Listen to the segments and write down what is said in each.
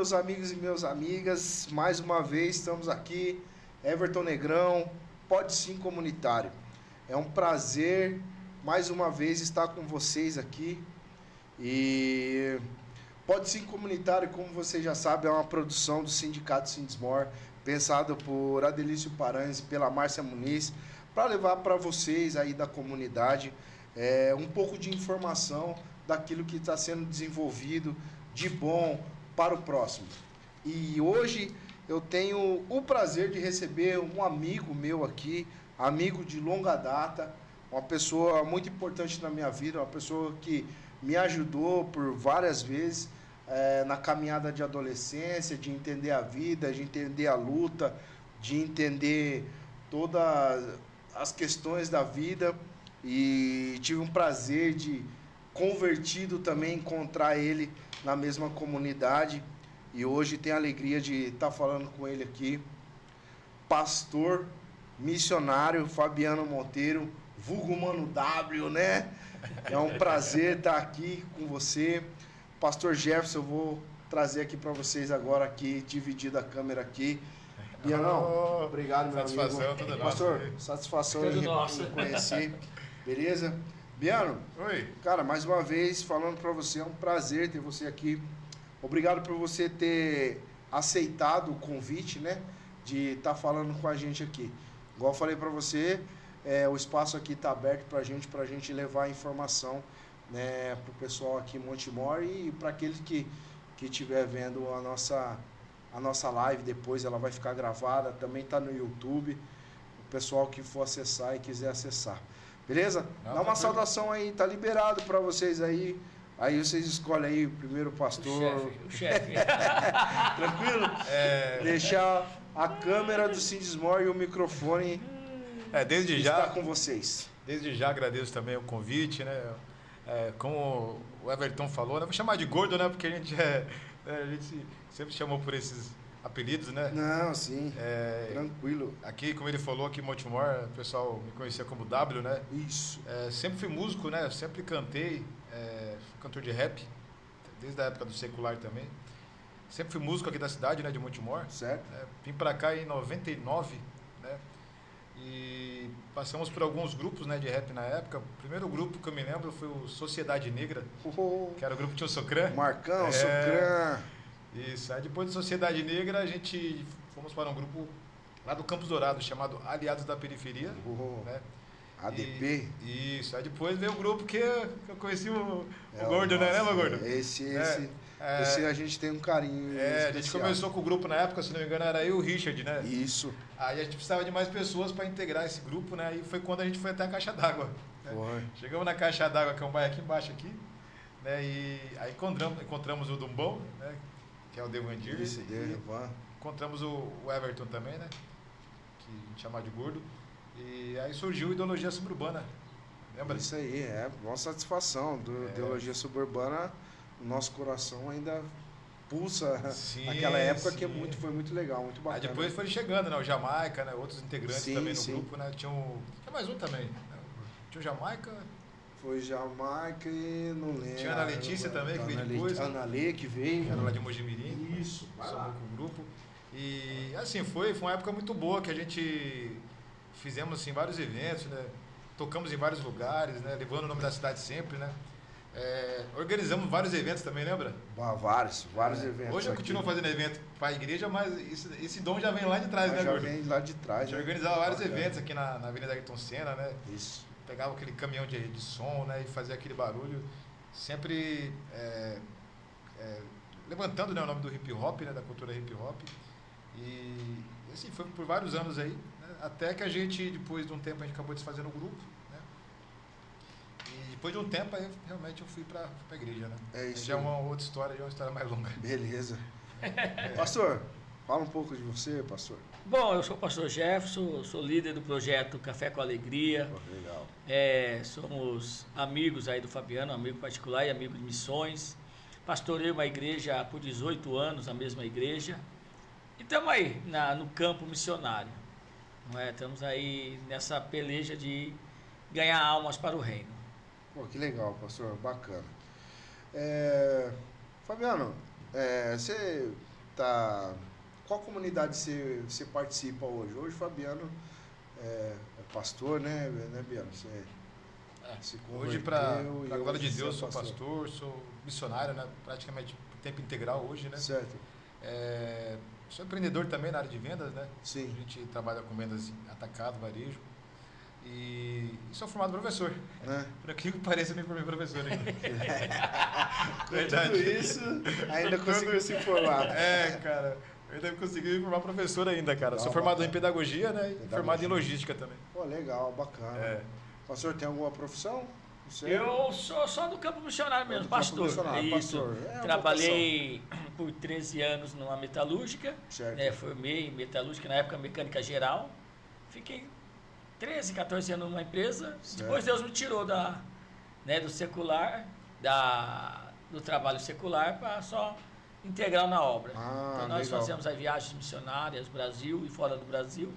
meus amigos e minhas amigas, mais uma vez estamos aqui, Everton Negrão, Pode Sim Comunitário. É um prazer, mais uma vez, estar com vocês aqui. E Pode Sim Comunitário, como vocês já sabem, é uma produção do Sindicato Sindismor, pensado por Adelício Paranhos e pela Márcia Muniz, para levar para vocês aí da comunidade um pouco de informação daquilo que está sendo desenvolvido de bom para o próximo. E hoje eu tenho o prazer de receber um amigo meu aqui, amigo de longa data, uma pessoa muito importante na minha vida, uma pessoa que me ajudou por várias vezes na caminhada de adolescência, de entender a vida, de entender a luta, de entender todas as questões da vida, e tive um prazer de, convertido também, encontrar ele na mesma comunidade, e hoje tenho a alegria de estar falando com ele aqui, pastor missionário Fabiano Monteiro, vulgo Mano W, né? É um prazer estar aqui com você. Pastor Jefferson, eu vou trazer aqui para vocês agora, aqui, dividido a câmera aqui. Bianão, obrigado, meu satisfação, amigo. Tudo Pastor, nosso. satisfação em conhecer. Beleza? Biano, Oi. cara, mais uma vez, falando para você, é um prazer ter você aqui. Obrigado por você ter aceitado o convite, né? De estar falando com a gente aqui. Igual eu falei para você, o espaço aqui está aberto para a gente levar a informação, né, para o pessoal aqui em Montemor e para aqueles que estiver vendo a nossa live depois, ela vai ficar gravada, também está no YouTube, o pessoal que for acessar e quiser acessar. Beleza? Não, dá uma saudação aí, tá liberado para vocês aí. Aí vocês escolhem aí o primeiro pastor. O chefe. Tranquilo? Deixar a câmera do Sindismor e o microfone Desde está já, com vocês. desde já agradeço também o convite, né? Como o Everton falou, né? Vou chamar de gordo, né? Porque a gente sempre chamou por esses apelidos, né? Não, sim. Tranquilo. Aqui, como ele falou, aqui em Montemor, o pessoal me conhecia como W, né? Isso. Sempre fui músico, né? Sempre cantei, fui cantor de rap, desde a época do secular também. Sempre fui músico aqui da cidade, né? De Montemor. Certo. Vim pra cá em 99, né? E passamos por alguns grupos, né, de rap na época. O primeiro grupo que eu me lembro foi o Sociedade Negra, que era o grupo que tinha o Socrã. Marcão, Socrã. Isso. Aí depois de Sociedade Negra, a gente fomos para um grupo lá do Campos Dourado, chamado Aliados da Periferia. Né? ADP. Isso. Aí depois veio o grupo que eu conheci o Gordo, né? Lembra, Gordo? Esse a gente tem um carinho a gente especial. começou com o grupo na época, se não me engano, era eu e o Richard, né? Isso. Aí a gente precisava de mais pessoas para integrar esse grupo, né? E foi quando a gente foi até a Caixa d'Água. Né? Chegamos na Caixa d'Água, que é um bairro aqui embaixo, aqui, né? E aí encontramos o Dumbão, né? Que é o Devandir. Isso, encontramos o Everton também, né? Que a gente chama de gordo. E aí surgiu a Ideologia Suburbana. Lembra? Isso aí, uma satisfação. Ideologia Suburbana, o nosso coração ainda pulsa. Sim, naquela época sim. Que foi muito legal, muito bacana. Aí depois foi chegando, né? O Jamaica, né? Outros integrantes também no sim. grupo, né? Tinha mais um também. Né? Tinha o Jamaica. Foi Jamaica e não lembro. Tinha a Ana Letícia também, que veio depois. Ana Lê, que veio. Era lá de Mojimirim. Isso, somou com o grupo. E assim, foi uma época muito boa que a gente fizemos assim, vários eventos, né? Tocamos em vários lugares, né? Levando o nome da cidade sempre, né? Organizamos vários eventos também, lembra? Vários eventos. Hoje eu continuo fazendo evento para a igreja, mas esse dom já vem lá de trás, né, já Gordo? vem lá de trás. A gente organizava vários eventos aqui na Avenida Ayrton Senna, né? Isso. Pegava aquele caminhão de som, né? E fazia aquele barulho, sempre levantando, né, o nome do hip hop, né? Da cultura hip hop. E assim, foi por vários anos aí, né? Até que a gente, depois de um tempo, a gente acabou desfazendo o grupo, né? E depois de um tempo, aí realmente eu fui pra igreja, né? Isso. Já é uma outra história, já é uma história mais longa. Beleza. Pastor, fala um pouco de você, pastor. Bom, eu sou o pastor Jefferson, sou líder do projeto Café com Alegria. Legal. Somos amigos aí do Fabiano, amigo particular e amigo de missões. Pastorei uma igreja por 18 anos, a mesma igreja. E estamos aí no campo missionário. Não é? Estamos aí nessa peleja de ganhar almas para o reino. Pô, que legal, pastor, bacana. Fabiano, você Qual comunidade você participa hoje? Hoje o Fabiano é pastor, né, Biano? Você se converteu. Hoje, para a glória de Deus, sou pastor, sou missionário, né? Praticamente tempo integral hoje, né? Certo. Sou empreendedor também na área de vendas, né? Sim. A gente trabalha com vendas atacado, varejo. E sou formado professor. Por aquilo que pareça, eu me formei professor ainda. Verdade. Tudo isso, ainda conseguiu se formar. Cara. Eu ainda consegui me formar professor ainda, cara. Sou formado em pedagogia, né? E formado em logística também. Pô, legal, bacana. Pastor, tem alguma profissão? Eu sou só do campo missionário mesmo, pastor. Isso. Trabalhei por 13 anos numa metalúrgica. Certo. Formei em metalúrgica, na época mecânica geral. Fiquei 13, 14 anos numa empresa. Certo. Depois Deus me tirou do secular, do trabalho secular, para só integral na obra. Então nós fazemos as viagens missionárias, Brasil e fora do Brasil.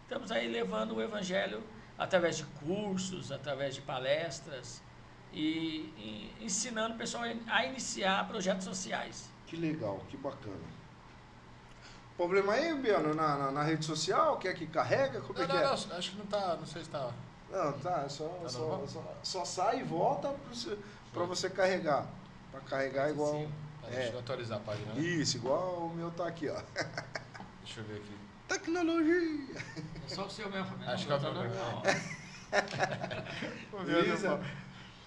Estamos aí levando o evangelho através de cursos, através de palestras e ensinando o pessoal a iniciar projetos sociais. Que legal, que bacana. Problema aí, Biano, na rede social? Quer que carrega? Como é que é? Não, acho que não tá, não sei se tá... Não, tá, só sai e volta para você carregar. Para carregar igual... Sim. Deixa eu atualizar a página. Né? Isso, igual o meu tá aqui, ó. Deixa eu ver aqui. Tecnologia! É só o seu mesmo, Fabiano. Acho que é o Beleza.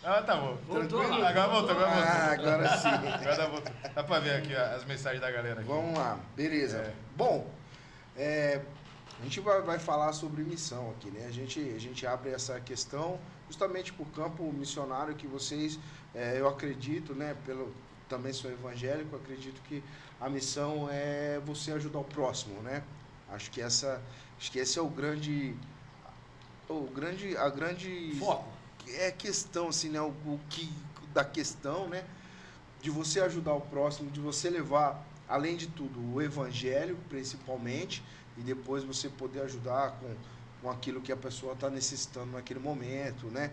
Tá bom. Voltou. Agora voltou. Agora sim. Agora voltou. Dá pra ver aqui as mensagens da galera. Aqui. Vamos lá, beleza. Bom, a gente vai falar sobre missão aqui, né? A gente abre essa questão justamente para o campo missionário que vocês, eu acredito, né? Também sou evangélico, acredito que a missão é você ajudar o próximo, né? Acho que esse é a grande foco. Questão, assim, né? Da questão, né? De você ajudar o próximo, de você levar, além de tudo, o evangelho, principalmente, e depois você poder ajudar com aquilo que a pessoa está necessitando naquele momento, né?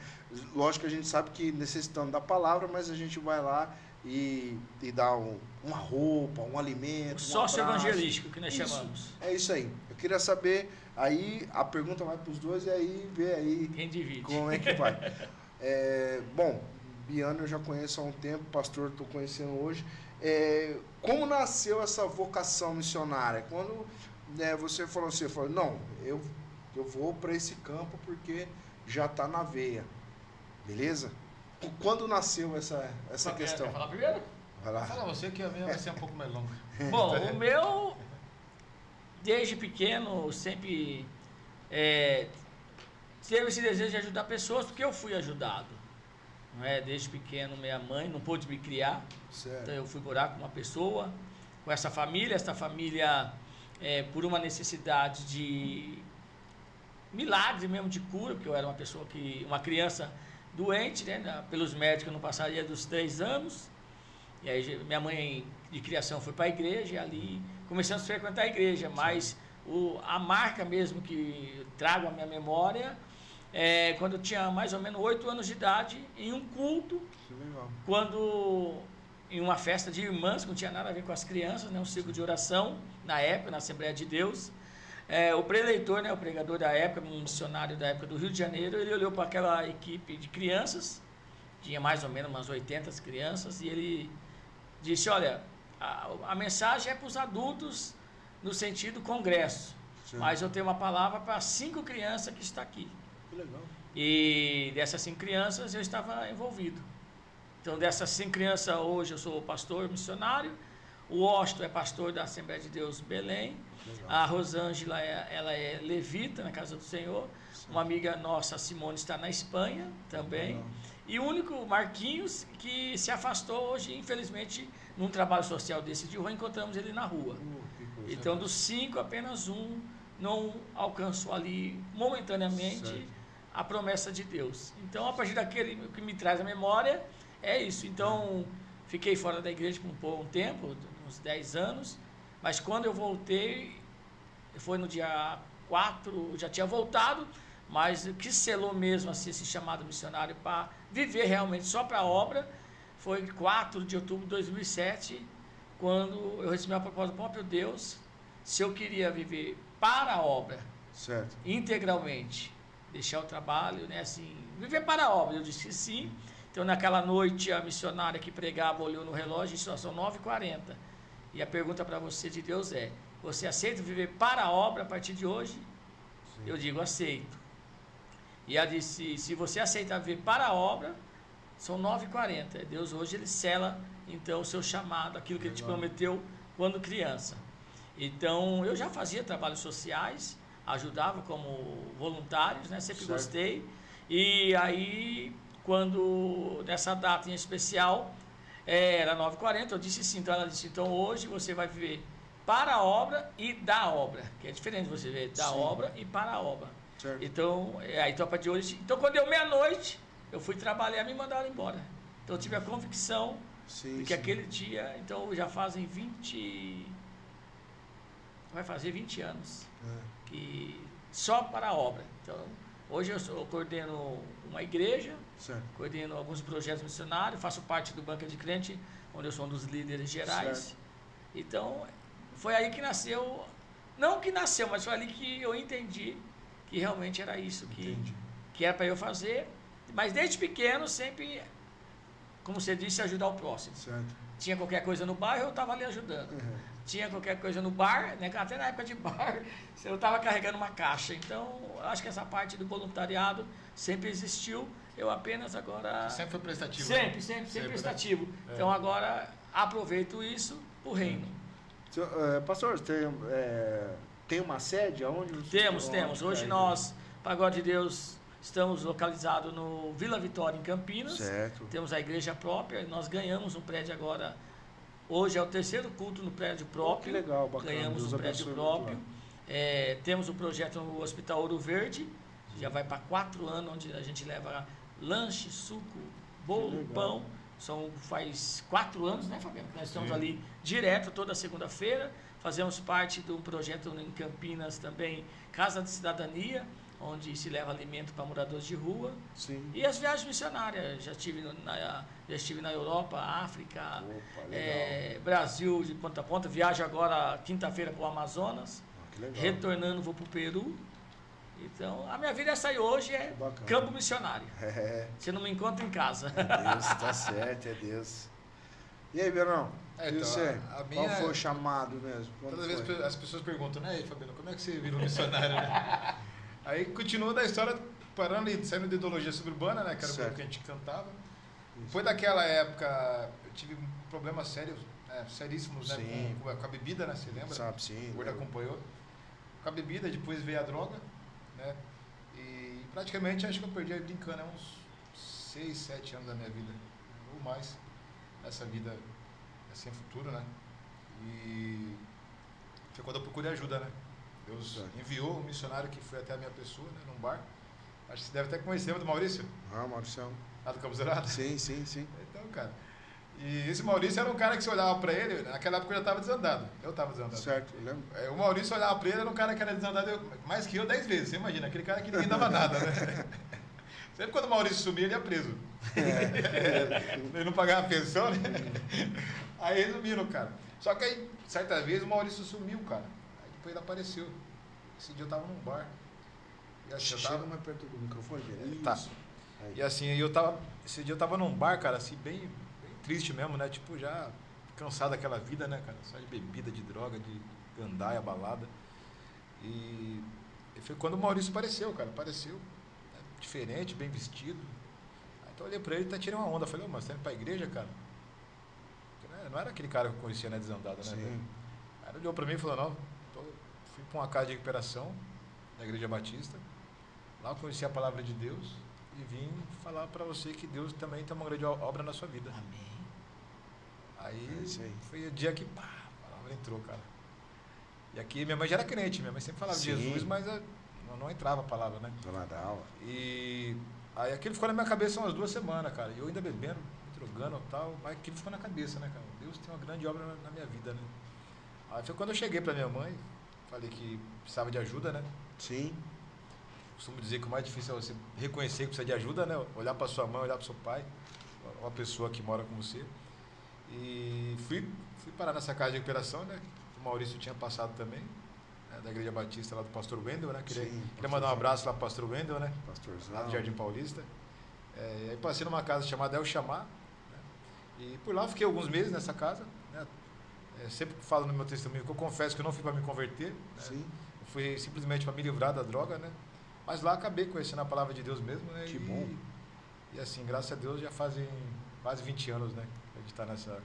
Lógico que a gente sabe que necessitando da palavra, mas a gente vai lá e dar uma roupa, um alimento, sócio evangelístico, que nós chamamos. É isso aí. Eu queria saber, aí a pergunta vai para os dois e aí ver aí quem divide. Como é que vai. Bom, Biano eu já conheço há um tempo, pastor estou conhecendo hoje. Como nasceu essa vocação missionária? Quando você falou, não, eu vou para esse campo porque já está na veia, beleza? Quando nasceu essa questão? Quer falar primeiro? Vai lá. Fala você que a minha vai ser um pouco mais longa. Bom, o meu, desde pequeno, sempre teve esse desejo de ajudar pessoas, porque eu fui ajudado. Não é? Desde pequeno, minha mãe não pôde me criar. Certo. Então eu fui morar com uma pessoa, com essa família por uma necessidade de milagre mesmo, de cura, porque eu era uma criança doente, né? Pelos médicos eu não passaria dos 3 anos. E aí minha mãe de criação foi para a igreja e ali começamos a frequentar a igreja. Mas a marca mesmo que trago à minha memória quando eu tinha mais ou menos 8 anos de idade, em um culto, em uma festa de irmãs, que não tinha nada a ver com as crianças, né? Um ciclo de oração, na época, na Assembleia de Deus. O preleitor, né, o pregador da época, um missionário da época do Rio de Janeiro, ele olhou para aquela equipe de crianças, tinha mais ou menos umas 80 crianças, e ele disse, olha, a mensagem é para os adultos no sentido congresso, sim, mas eu tenho uma palavra para 5 crianças que estão aqui. Que legal. E dessas 5 crianças eu estava envolvido. Então dessas 5 crianças hoje eu sou pastor missionário, o Washington é pastor da Assembleia de Deus Belém. Legal. A Rosângela ela é levita na Casa do Senhor. Sim. Uma amiga nossa, a Simone, está na Espanha também. Legal. E o único, Marquinhos, que se afastou hoje, infelizmente, num trabalho social desse de rua, encontramos ele na rua. Então, dos 5, apenas um não alcançou ali, momentaneamente, certo, a promessa de Deus. Então, a partir daquele que me traz a memória, é isso. Então, fiquei fora da igreja por um tempo, uns 10 anos, mas quando eu voltei, foi no dia 4, já tinha voltado, mas o que selou mesmo assim, esse chamado missionário para viver realmente só para a obra, foi 4 de outubro de 2007, quando eu recebi uma proposta do próprio Deus, se eu queria viver para a obra, Certo. integralmente, deixar o trabalho, né, assim, viver para a obra. Eu disse que sim. Então, naquela noite, a missionária que pregava olhou no relógio e só são 9h40. E a pergunta para você de Deus é: você aceita viver para a obra a partir de hoje? Sim. Eu digo, aceito. E ela disse, se você aceitar viver para a obra, são 9h40. Deus hoje, ele sela, então, o seu chamado, aquilo que ele te prometeu quando criança. Então, eu já fazia trabalhos sociais, ajudava como voluntários, né? Sempre Certo. gostei. E aí, quando, nessa data em especial, era 9h40, eu disse sim. Então, ela disse, então, hoje você vai viver para a obra e da obra, que é diferente você ver da Sim. obra e para a obra. Certo. Então, aí tropa de hoje. Então, quando deu meia-noite, eu fui trabalhar e me mandaram embora. Então, eu tive a convicção Sim, de que sim. aquele dia, então, já fazem 20. Vai fazer 20 anos É. que só para a obra. Então, hoje eu coordeno uma igreja, Certo. coordeno alguns projetos missionários, faço parte do Banca de Crente, onde eu sou um dos líderes gerais. Certo. Então, foi aí que nasceu, não que nasceu, mas foi ali que eu entendi que realmente era isso Entendi. que era para eu fazer. Mas desde pequeno, sempre, como você disse, ajudar o próximo. Certo. Tinha qualquer coisa no bairro, eu estava ali ajudando. Tinha qualquer coisa no bar, né? Até na época de bar, eu estava carregando uma caixa. Então, eu acho que essa parte do voluntariado sempre existiu. Eu apenas agora... Sempre foi prestativo. Sempre né? prestativo. É. Então, agora, aproveito isso para o reino. Pastor, tem uma sede aonde? Temos. Hoje nós, para a glória de Deus, estamos localizados no Vila Vitória, em Campinas. Certo. Temos a igreja própria. Nós ganhamos um prédio agora. Hoje é o 3º culto no prédio próprio. Que legal, bacana. Ganhamos Deus um prédio abençoe próprio. muito Temos um projeto no Hospital Ouro Verde. Já vai para 4 anos, onde a gente leva lanche, suco, bolo, legal. pão. Faz 4 anos, né, Fabiano? Nós estamos Sim. ali direto toda segunda-feira. Fazemos parte de um projeto em Campinas também, Casa de Cidadania, onde se leva alimento para moradores de rua. Sim. E as viagens missionárias. Já estive na Europa, África, Opa, legal. Brasil de ponta a ponta. Viajo agora quinta-feira para o Amazonas. Que legal. Retornando, vou para o Peru. Então, a minha vida essa aí hoje é Bacana. campo missionário. É Você não me encontra em casa. Deus, tá certo, é Deus. E aí, Bernão? É, E então, você? a minha- Qual foi o chamado mesmo? Quando Todas foi? as vezes as pessoas perguntam, né, Fabiano, como é que você virou missionário, né? Aí continua da história, parando e saindo de ideologia suburbana, né, que era o Certo. grupo que a gente cantava. Depois daquela época, eu tive problemas sérios, seríssimos, né, Sim. com a bebida, né, você lembra? Sabe, sim. O Gordo acompanhou. Com a bebida, depois veio a droga, né? E praticamente acho que eu perdi aí brincando, uns 6, 7 anos da minha vida, ou mais, essa vida sem futuro, né? E foi quando eu procurei ajuda, né? Deus Certo. enviou um missionário que foi até a minha pessoa, né, num bar. Acho que você deve até conhecer, lembra do Maurício? Ah, Marcião. Lá do Campos Dourados? Sim, sim, sim. Então, cara. E esse Maurício era um cara que você olhava pra ele, naquela época eu já estava desandado. Eu estava desandado. Certo, eu lembro. O Maurício olhava pra ele, era um cara que era desandado mais que eu 10 vezes. Você imagina, aquele cara que ninguém dava nada, né? Sempre quando o Maurício sumia, ele ia preso. Ele não pagava a pensão, né? Aí resumiram, cara. Só que aí, certa vez, o Maurício sumiu, cara. Aí depois ele apareceu. Esse dia eu tava num bar. E assim, eu Chega tava... mais perto do microfone, gente. Tá. Isso. Aí. E assim, esse dia eu tava num bar, cara, assim, bem triste mesmo, né? Tipo, já cansado daquela vida, né, cara? Só de bebida, de droga, de gandaia, balada. E foi quando o Maurício apareceu, cara. Apareceu, né, diferente, bem vestido. Aí então eu olhei pra ele e até tirei uma onda. Falei, ô, mas você tá indo pra igreja, cara? Porque, não era aquele cara que eu conhecia, né, desandado, né? Sim. Aí ele olhou pra mim e falou, não, fui pra uma casa de recuperação da Igreja Batista. Lá eu conheci a palavra de Deus e vim falar pra você que Deus também tem uma grande obra na sua vida. Amém. Aí É isso aí. foi o dia que pá, a palavra entrou, cara. E aqui minha mãe já era crente, minha mãe sempre falava Sim. de Jesus, mas não entrava a palavra, né? Dona Dalva. E aí aquilo ficou na minha cabeça umas 2 semanas, cara. E eu ainda bebendo, me drogando e tal, mas aquilo ficou na cabeça, né, cara? Deus tem uma grande obra na minha vida, né? Aí foi quando eu cheguei pra minha mãe, falei que precisava de ajuda, né? Sim. Costumo dizer que o mais difícil é você reconhecer que precisa de ajuda, né? Olhar para sua mãe, olhar para seu pai, uma pessoa que mora com você. E fui fui parar nessa casa de recuperação, né? O Maurício tinha passado também, né? Da Igreja Batista lá do Pastor Wendel, né? Queria mandar um abraço lá pro Pastor Wendel, né? Pastorzão. Lá do Jardim Paulista. Aí passei numa casa chamada El Chamar, né? E por lá eu fiquei alguns meses nessa casa, né? Sempre falo no meu testemunho que eu confesso que eu não fui para me converter, né? Sim. Eu fui simplesmente para me livrar da droga, né? Mas lá acabei conhecendo a palavra de Deus mesmo, né? Que bom. E assim, graças a Deus já fazem quase 20 anos, né? Que a gente está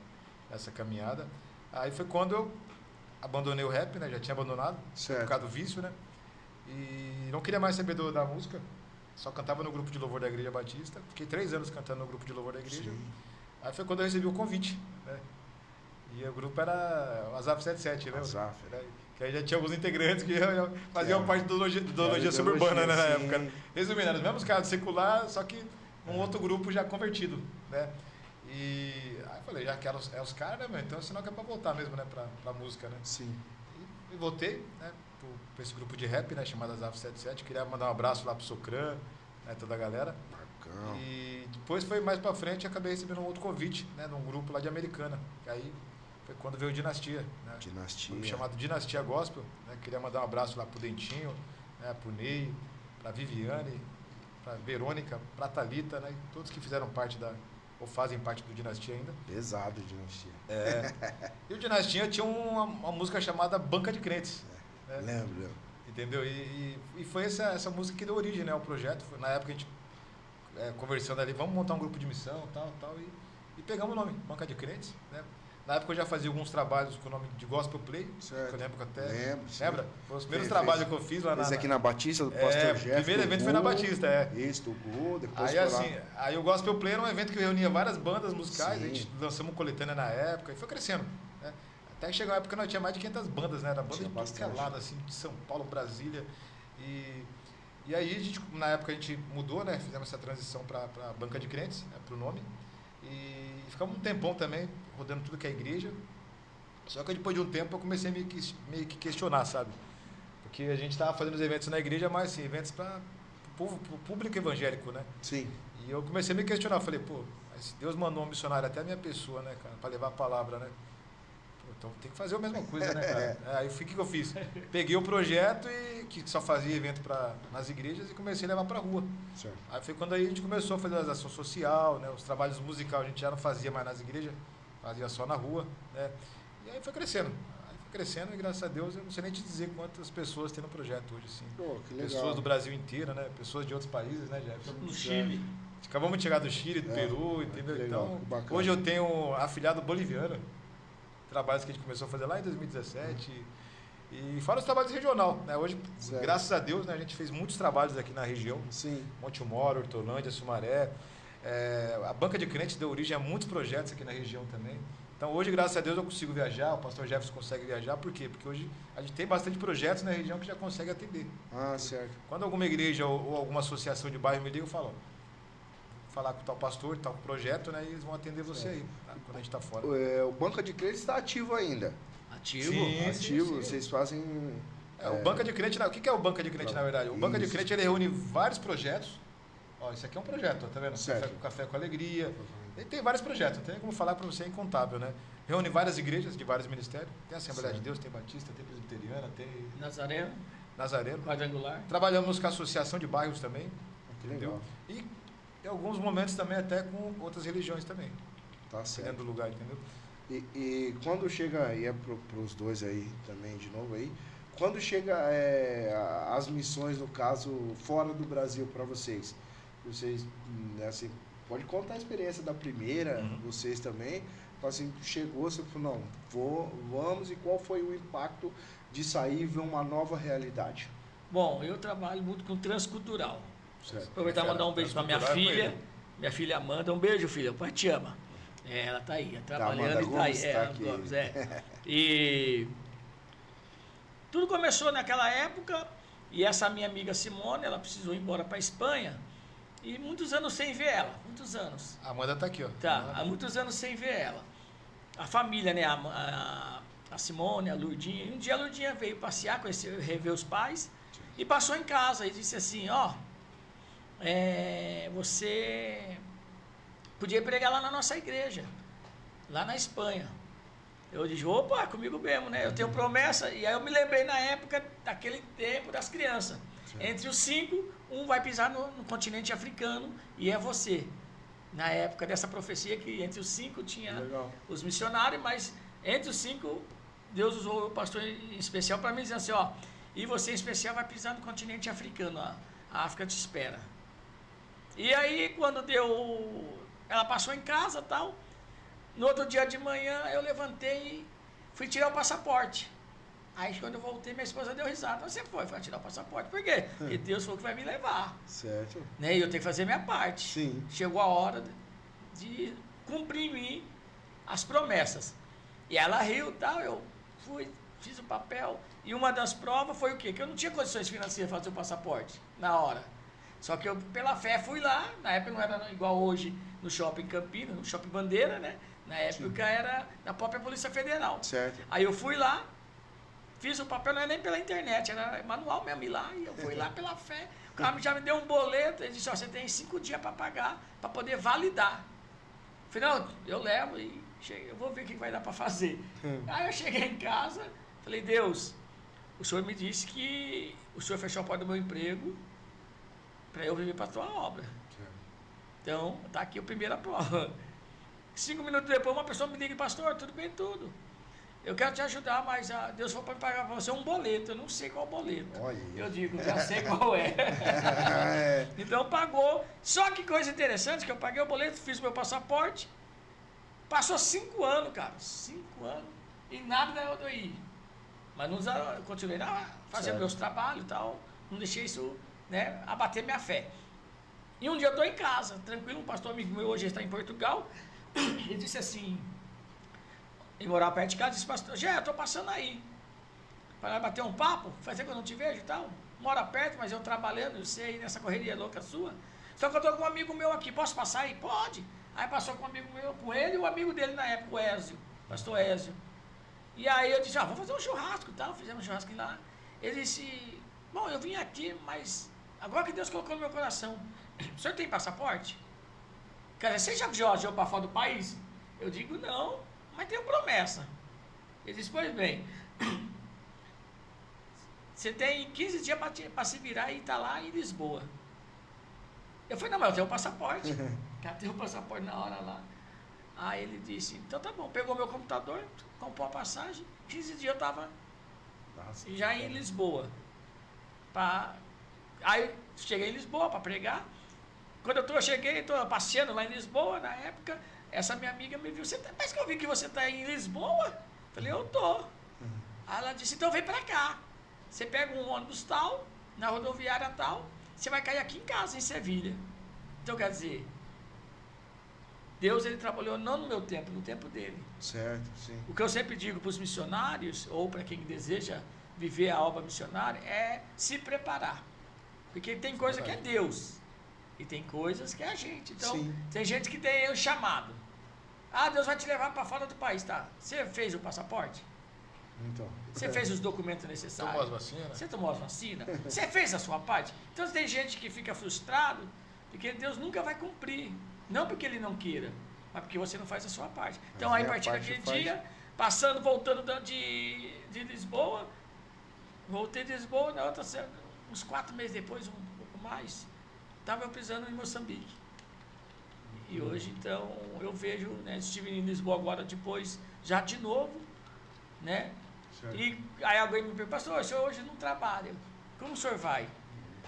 nessa caminhada. Aí foi quando eu abandonei o rap, né? Já tinha abandonado, Certo. por causa do vício, né? E não queria mais saber da música. Só cantava no grupo de louvor da Igreja Batista. Fiquei 3 anos cantando no grupo de louvor da igreja. Sim. Aí foi quando eu recebi o convite, né? E o grupo era o Azaf 77, lembra? Azaf. Que aí já tinha alguns integrantes que faziam parte do Ideologia Suburbana, né, na sim. época. Resumindo, eram os mesmos caras secular, só que um outro grupo já convertido, né? E aí eu falei, já que os caras, né, meu? Então senão que é pra voltar mesmo, né, pra música, né? Sim. E voltei, né, pra esse grupo de rap, né, chamado Azaf 77. Queria mandar um abraço lá pro Socran, né, toda a galera. Marcão. E depois foi mais pra frente, acabei recebendo um outro convite, né, num grupo lá de Americana. Que aí foi quando veio o Dinastia, né? Dinastia. Um grupo chamado Dinastia Gospel, né? Queria mandar um abraço lá pro Dentinho, né, pro Ney, pra Viviane, pra Verônica, pra Thalita, né, e todos que fizeram parte ou fazem parte do Dinastia ainda. Pesado, Dinastia. E o Dinastia tinha uma música chamada Banca de Crentes. Né? Lembro. Entendeu? E foi essa música que deu origem, né, ao projeto. Foi, na época a gente conversando ali, vamos montar um grupo de missão, tal, e pegamos o nome, Banca de Crentes, né? Na época eu já fazia alguns trabalhos com o nome de Gospel Play, Certo. que eu lembro que até... Lembro, sim. Lembra? Foi os primeiros trabalhos que eu fiz lá Esse aqui na Batista, do Pastor Jeff. O primeiro evento foi na Batista, Isso, do Gu, depois Aí foi assim, lá. aí o Gospel Play era um evento que reunia várias bandas musicais, Sim. a gente lançamos coletânea na época e foi crescendo, né? Até que chegou uma época que nós tinha mais de 500 bandas, né? Era banda Tinha de tudo que é bastante. lado, assim, de São Paulo, Brasília. E aí, na época a gente mudou, né? Fizemos essa transição para Banca de Crentes, né? Para o nome. E ficamos um tempão também, rodando tudo que é igreja. Só que depois de um tempo eu comecei a meio que questionar, sabe? Porque a gente estava fazendo os eventos na igreja, mas assim, eventos para o público evangélico, né? Sim. E eu comecei a me questionar, falei, pô, mas se Deus mandou um missionário até a minha pessoa, né, cara, para levar a palavra, né? Pô, então tem que fazer a mesma coisa, né, cara? Aí o que eu fiz? Peguei o projeto que só fazia evento nas igrejas e comecei a levar para a rua. Certo. Aí foi quando aí a gente começou a fazer as ações social, né? Os trabalhos musicais a gente já não fazia mais nas igrejas, fazia só na rua, né? E aí foi crescendo. E graças a Deus eu não sei nem te dizer quantas pessoas tem no projeto hoje, assim. Pô, que legal. Pessoas do Brasil inteiro, né? Pessoas de outros países, né, Jeff? No Chile. Acabamos de chegar do Chile, do Peru, entendeu? que legal, Então, que bacana. hoje eu tenho afilhado boliviano. Trabalhos que a gente começou a fazer lá em 2017. E fora os trabalhos regional, né? Hoje, Certo. graças a Deus, né, a gente fez muitos trabalhos aqui na região. Sim. Monte Moro, Hortolândia, Sumaré. A Banca de Crentes deu origem a muitos projetos aqui na região também. Então hoje, graças a Deus, eu consigo viajar, o pastor Jefferson consegue viajar. Por quê? Porque hoje a gente tem bastante projetos na região que já consegue atender. Ah, certo. Quando alguma igreja ou alguma associação de bairro me liga, eu falo, ó, vou falar com tal pastor, tal projeto, né? E eles vão atender você aí, tá? Quando a gente está fora. O Banca de Crentes está ativo ainda. Ativo. Sim. Ativo, vocês fazem... O Banca de Crente, o que é o Banca de Crente, na verdade? O Banca de Isso. Crente, ele reúne vários projetos. Ó, isso aqui é um projeto, ó, tá vendo? Certo. Café com Alegria. Ele tem vários projetos, não tem como falar para você, é incontável, né? Reúne várias igrejas de vários ministérios. Tem Assembleia Certo. de Deus, tem Batista, tem Presbiteriana, tem Nazareno, Nazareno. quadrangular. Trabalhamos com a associação de bairros também, Que entendeu? legal. E em alguns momentos também até com outras religiões tambem, Tá dependendo certo. do lugar, entendeu? E quando chega, e é pros dois aí também, de novo aí, quando chega as missões, no caso, fora do Brasil para vocês, assim, pode contar a experiência da primeira, vocês também, assim, chegou, você falou, não, vamos, e qual foi o impacto de sair e ver uma nova realidade? Bom, eu trabalho muito com transcultural. Certo. Aproveitar e mandar um beijo para minha Transcultural é filha coelho. Amanda. Um beijo, filha. O pai te ama. Ela tá aí, trabalhando Amanda e tá aí. Gomes tá aqui. Gomes, E tudo começou naquela época, e essa minha amiga Simone, ela precisou ir embora para Espanha, e muitos anos sem ver ela, muitos anos. A Amanda tá aqui, ó. Tá, há muitos anos sem ver ela. A família, né, a Simone, a Lourdinha, e um dia a Lourdinha veio passear, rever os pais, e passou em casa e disse assim, ó, você podia pregar lá na nossa igreja, lá na Espanha. Eu disse, opa, comigo mesmo, né? Eu tenho promessa. E aí eu me lembrei na época, daquele tempo das crianças. Sim. Entre os 5, um vai pisar no continente africano e é você. Na época dessa profecia que entre os 5 tinha os missionários, mas entre os 5, Deus usou o pastor em especial para mim dizer assim, ó, e você em especial vai pisar no continente africano, ó, a África te espera. E aí quando ela passou em casa e tal, no outro dia de manhã eu levantei e fui tirar o passaporte. Aí quando eu voltei, minha esposa deu risada. Você foi tirar o passaporte. Por quê? Porque Deus falou que vai me levar. Certo. Né? E eu tenho que fazer minha parte. Sim. Chegou a hora de cumprir em mim as promessas. E ela riu e tal, eu fui, fiz o papel. E uma das provas foi o quê? Que eu não tinha condições financeiras de fazer o passaporte na hora. Só que eu, pela fé, fui lá. Na época não era igual hoje no Shopping Campinas, no Shopping Bandeira, né? Na época era na própria Polícia Federal. Certo. Aí eu fui lá, fiz o papel, não era nem pela internet, era manual mesmo, ir lá, e eu fui lá pela fé. O cara já me deu um boleto, ele disse, ó, você tem 5 dias para pagar, para poder validar. Eu falei, não, eu levo e eu vou ver o que vai dar para fazer. Aí eu cheguei em casa, falei, Deus, o Senhor me disse que o Senhor fechou a porta do meu emprego para eu viver para a tua obra. Então, tá aqui a primeira prova. 5 minutos depois, uma pessoa me liga, pastor, tudo bem, tudo. Eu quero te ajudar, mas Deus falou para me pagar para você um boleto. Eu não sei qual boleto. Olha. Eu digo, já sei qual é. Então pagou. Só que coisa interessante, que eu paguei o boleto, fiz o meu passaporte. Passou 5 anos, cara. 5 anos. E nada da eu ir. Mas eu continuei fazendo meus trabalhos e tal. Não deixei isso, né, abater minha fé. E um dia eu estou em casa, tranquilo, um pastor amigo meu hoje está em Portugal. Ele disse assim, ele morava perto de casa, disse, pastor, eu estou passando aí, para bater um papo, faz tempo que eu não te vejo e tal, mora perto, mas eu trabalhando, eu sei, nessa correria louca sua, só que eu estou com um amigo meu aqui, posso passar aí? Pode. Aí passou com um amigo meu, com ele e o amigo dele na época, o Ézio, pastor Ézio. E aí eu disse, vamos fazer um churrasco e tal, fizemos um churrasco lá. Ele disse, bom, eu vim aqui, mas agora que Deus colocou no meu coração, o senhor tem passaporte? Quer dizer, você já viajou para fora do país? Eu digo, não, mas tenho promessa. Ele disse, pois bem, você tem 15 dias para se virar e está lá em Lisboa. Eu falei, não, mas eu tenho o passaporte. Já tenho o passaporte na hora lá. Aí ele disse, então tá bom, pegou meu computador, comprou a passagem, 15 dias eu estava já em Lisboa. Aí cheguei em Lisboa para pregar. Quando eu cheguei, estou passeando lá em Lisboa, na época, essa minha amiga me viu, parece que eu vi que você está em Lisboa. Falei, eu tô. Aí ela disse, então vem para cá. Você pega um ônibus tal, na rodoviária tal, você vai cair aqui em casa, em Sevilha. Então, quer dizer, Deus, ele trabalhou não no meu tempo, no tempo dele. Certo, sim. O que eu sempre digo para os missionários, ou para quem deseja viver a obra missionária, é se preparar. Porque tem coisa que é Deus. E tem coisas que é a gente. Então, sim, tem gente que tem o chamado. Deus vai te levar para fora do país, tá? Você fez o passaporte? Então. Você fez os documentos necessários? Tomou as vacinas? Você tomou as vacinas? Você fez a sua parte? Então, tem gente que fica frustrado porque Deus nunca vai cumprir. Não porque Ele não queira, mas porque você não faz a sua parte. Então, aí, a partir daquele dia, voltando de Lisboa, voltei de Lisboa, na outra, uns 4 meses depois, um pouco mais, estava eu pisando em Moçambique. E hoje, então, eu vejo, né, estive em Lisboa agora depois, já de novo, né? Certo. E aí alguém me pergunta, pastor, o senhor hoje não trabalha, como o senhor vai?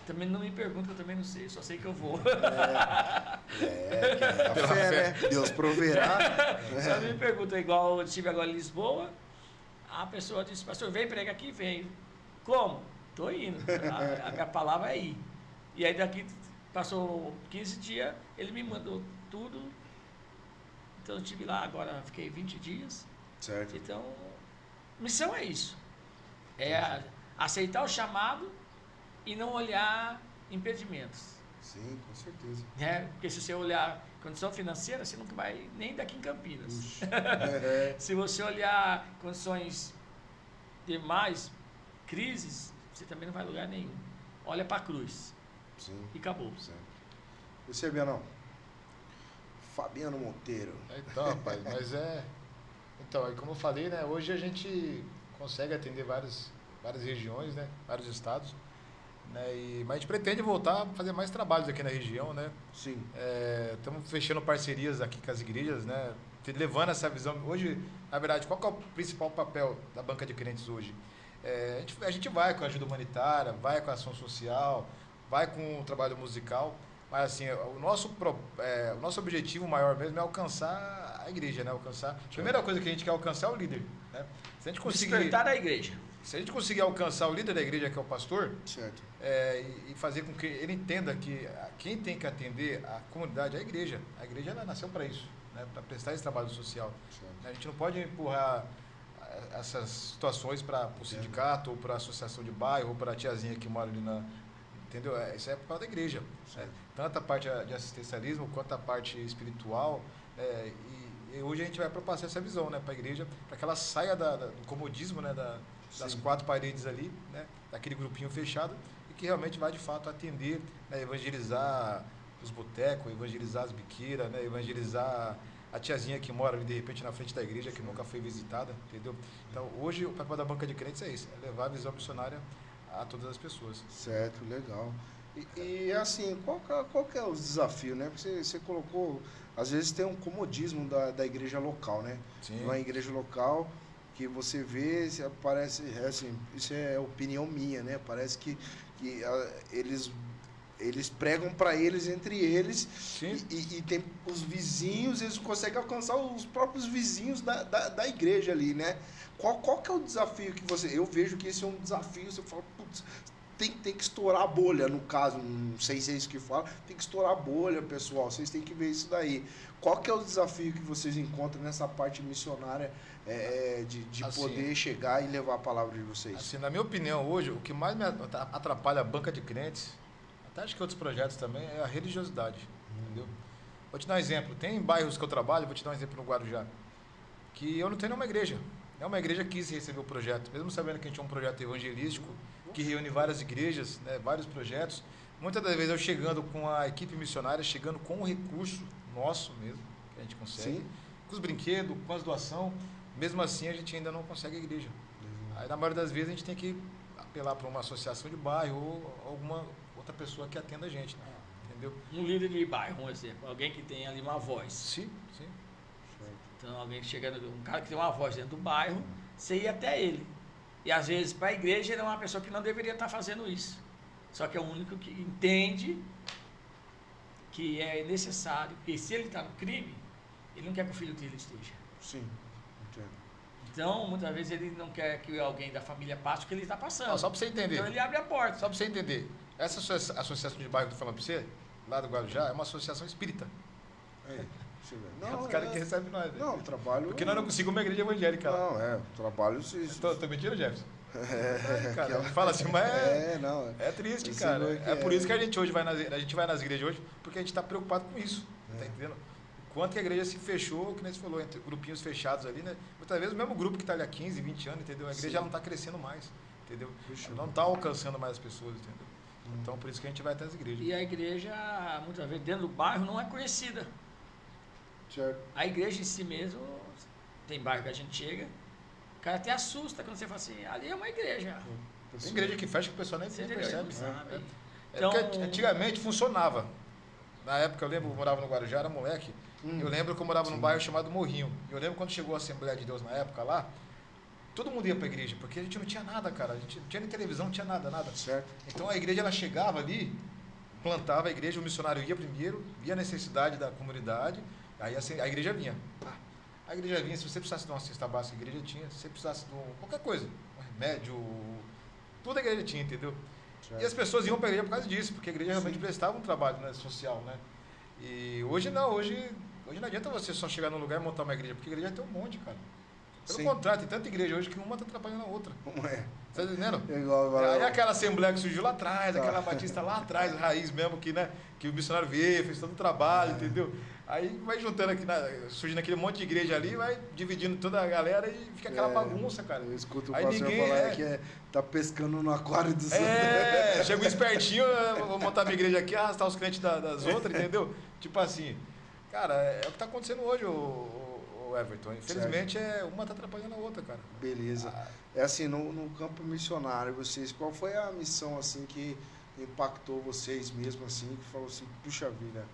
Também não me pergunta, eu também não sei, só sei que eu vou. A fé, né? Deus proverá. Só me pergunta, igual eu estive agora em Lisboa, a pessoa disse, pastor, vem pregar aqui, vem. Como? Estou indo, a minha palavra é ir. E aí daqui passou 15 dias, ele me mandou tudo. Então eu estive lá, agora fiquei 20 dias. Certo. Então, missão é isso. É aceitar o chamado e não olhar impedimentos. Sim, com certeza. Porque se você olhar condição financeira, você nunca vai nem daqui em Campinas. Se você olhar condições demais, crises, você também não vai a lugar nenhum. Olha para a cruz. Sim. E acabou. Sim. E você, Fabiano Monteiro. Então, rapaz, mas Então, aí como eu falei, né, hoje a gente consegue atender várias regiões, né, vários estados, né, mas a gente pretende voltar a fazer mais trabalhos aqui na região, né? Sim. Estamos fechando parcerias aqui com as igrejas, né, levando essa visão. Hoje, na verdade, qual que é o principal papel da banca de crentes hoje? A gente vai com a ajuda humanitária, vai com a ação social, vai com o trabalho musical, mas assim, o nosso objetivo maior mesmo é alcançar a igreja, né? A primeira coisa que a gente quer alcançar é o líder, né? Se a gente conseguir despertar a igreja. Se a gente conseguir alcançar o líder da igreja, que é o pastor, Certo. E fazer com que ele entenda que quem tem que atender a comunidade é a igreja. A igreja ela nasceu para isso, né? Para prestar esse trabalho social. Certo. A gente não pode empurrar essas situações para o sindicato, ou para a associação de bairro, ou para a tiazinha que mora ali entendeu? Isso é por causa da igreja. Tanto a parte de assistencialismo quanto a parte espiritual. E hoje a gente vai propor essa visão, né, para a igreja, para que ela saia do comodismo, né, das quatro paredes ali, né, daquele grupinho fechado, e que realmente vai de fato atender, né, evangelizar os botecos, evangelizar as biqueiras, né, evangelizar a tiazinha que mora ali de repente na frente da igreja, que nunca foi visitada, entendeu? Então hoje o papel da banca de crentes é isso, é levar a visão missionária a todas as pessoas. Certo, legal. E assim, qual que é o desafio, né? Porque você colocou, às vezes tem um comodismo da igreja local, né? Sim. Uma igreja local que você vê, parece, assim, isso é opinião minha, né? Parece que eles pregam para eles, entre eles, e tem os vizinhos, eles conseguem alcançar os próprios vizinhos da igreja ali, né? Qual que é o desafio que eu vejo que esse é um desafio, você fala, putz, tem que estourar a bolha, no caso, não sei se é isso que fala, tem que estourar a bolha, pessoal, vocês têm que ver isso daí. Qual que é o desafio que vocês encontram nessa parte missionária de assim, poder chegar e levar a palavra de vocês? Assim, na minha opinião, hoje, o que mais me atrapalha a banca de crentes, até acho que outros projetos também, é a religiosidade, entendeu? Vou te dar um exemplo, tem bairros que eu trabalho, vou te dar um exemplo no Guarujá, que eu não tenho nenhuma igreja. Uma igreja quis receber o projeto, mesmo sabendo que a gente é um projeto evangelístico, que reúne várias igrejas, né, vários projetos. Muitas das vezes eu chegando com a equipe missionária, chegando com o recurso nosso mesmo, que a gente consegue, Sim. com os brinquedos, com as doações, mesmo assim a gente ainda não consegue a igreja. Aí na maioria das vezes a gente tem que apelar para uma associação de bairro ou alguma outra pessoa que atenda a gente, né? Entendeu? Um líder de bairro, um exemplo, alguém que tem ali uma voz. Sim. Então alguém chegando, um cara que tem uma voz dentro do bairro, você ia até ele. E às vezes para a igreja ele é uma pessoa que não deveria estar fazendo isso. Só que é o único que entende que é necessário, porque se ele está no crime, ele não quer que o filho dele esteja. Sim, entendo. Então, muitas vezes ele não quer que alguém da família passe o que ele está passando. Não, só para você entender. Então ele abre a porta. Só para você entender. Essa associação de bairro que eu tô falando para você, lá do Guarujá, é uma associação espírita. Não, os caras que recebem nós. Não, trabalho... Porque nós não conseguimos uma igreja evangélica. Não, trabalho... Tô mentindo, Jefferson? Cara, fala assim, mas é triste, cara. É por isso que a gente hoje vai nas igrejas hoje, porque a gente está preocupado com isso. Tá entendendo? Quanto que a igreja se fechou, que nem você falou, entre grupinhos fechados ali, né? Muitas vezes o mesmo grupo que está ali há 15, 20 anos, entendeu? A igreja não está crescendo mais, entendeu? Ela não está alcançando mais as pessoas, entendeu? Então, por isso que a gente vai até as igrejas. E a igreja, muitas vezes, dentro do bairro, não é conhecida. Certo. A igreja em si mesmo, tem bairro que a gente chega, o cara até assusta quando você fala assim, ali é uma igreja. Tem igreja que fecha que o pessoal nem percebe. Sabe? Então, porque antigamente funcionava. Na época, eu lembro, eu morava no Guarujá, era moleque. Eu lembro que eu morava num bairro chamado Morrinho. Eu lembro quando chegou a Assembleia de Deus na época lá, todo mundo ia para a igreja, porque a gente não tinha nada, cara. A gente não tinha nem televisão, não tinha nada. Certo. Então a igreja ela chegava ali, plantava a igreja, o missionário ia primeiro, via a necessidade da comunidade, aí a igreja vinha. A igreja vinha, se você precisasse de uma cesta básica, a igreja tinha. Se você precisasse de qualquer coisa, um remédio, tudo a igreja tinha, entendeu? Certo. E as pessoas iam para a igreja por causa disso, porque a igreja realmente prestava um trabalho, né, social, né? E hoje não, hoje não adianta você só chegar num lugar e montar uma igreja, porque a igreja tem um monte, cara. Pelo contrário, tem tanta igreja hoje que uma está atrapalhando a outra. Como é? Tá entendendo? Igual, aí aquela assembleia que surgiu lá atrás, aquela batista lá atrás, raiz mesmo, que o missionário veio, fez todo o trabalho, entendeu? Aí vai juntando aqui, surgindo aquele monte de igreja ali, vai dividindo toda a galera e fica aquela bagunça, cara. Eu escuto o aí pastor falar que tá pescando no aquário do chega um espertinho, vou montar minha igreja aqui, arrastar os crentes das outras, entendeu? Tipo assim, cara, é o que tá acontecendo hoje, o o Everton. Infelizmente, uma tá atrapalhando a outra, cara. Beleza. É assim, no campo missionário, vocês, qual foi a missão, assim, que impactou vocês mesmo, assim, que falou assim, puxa vida,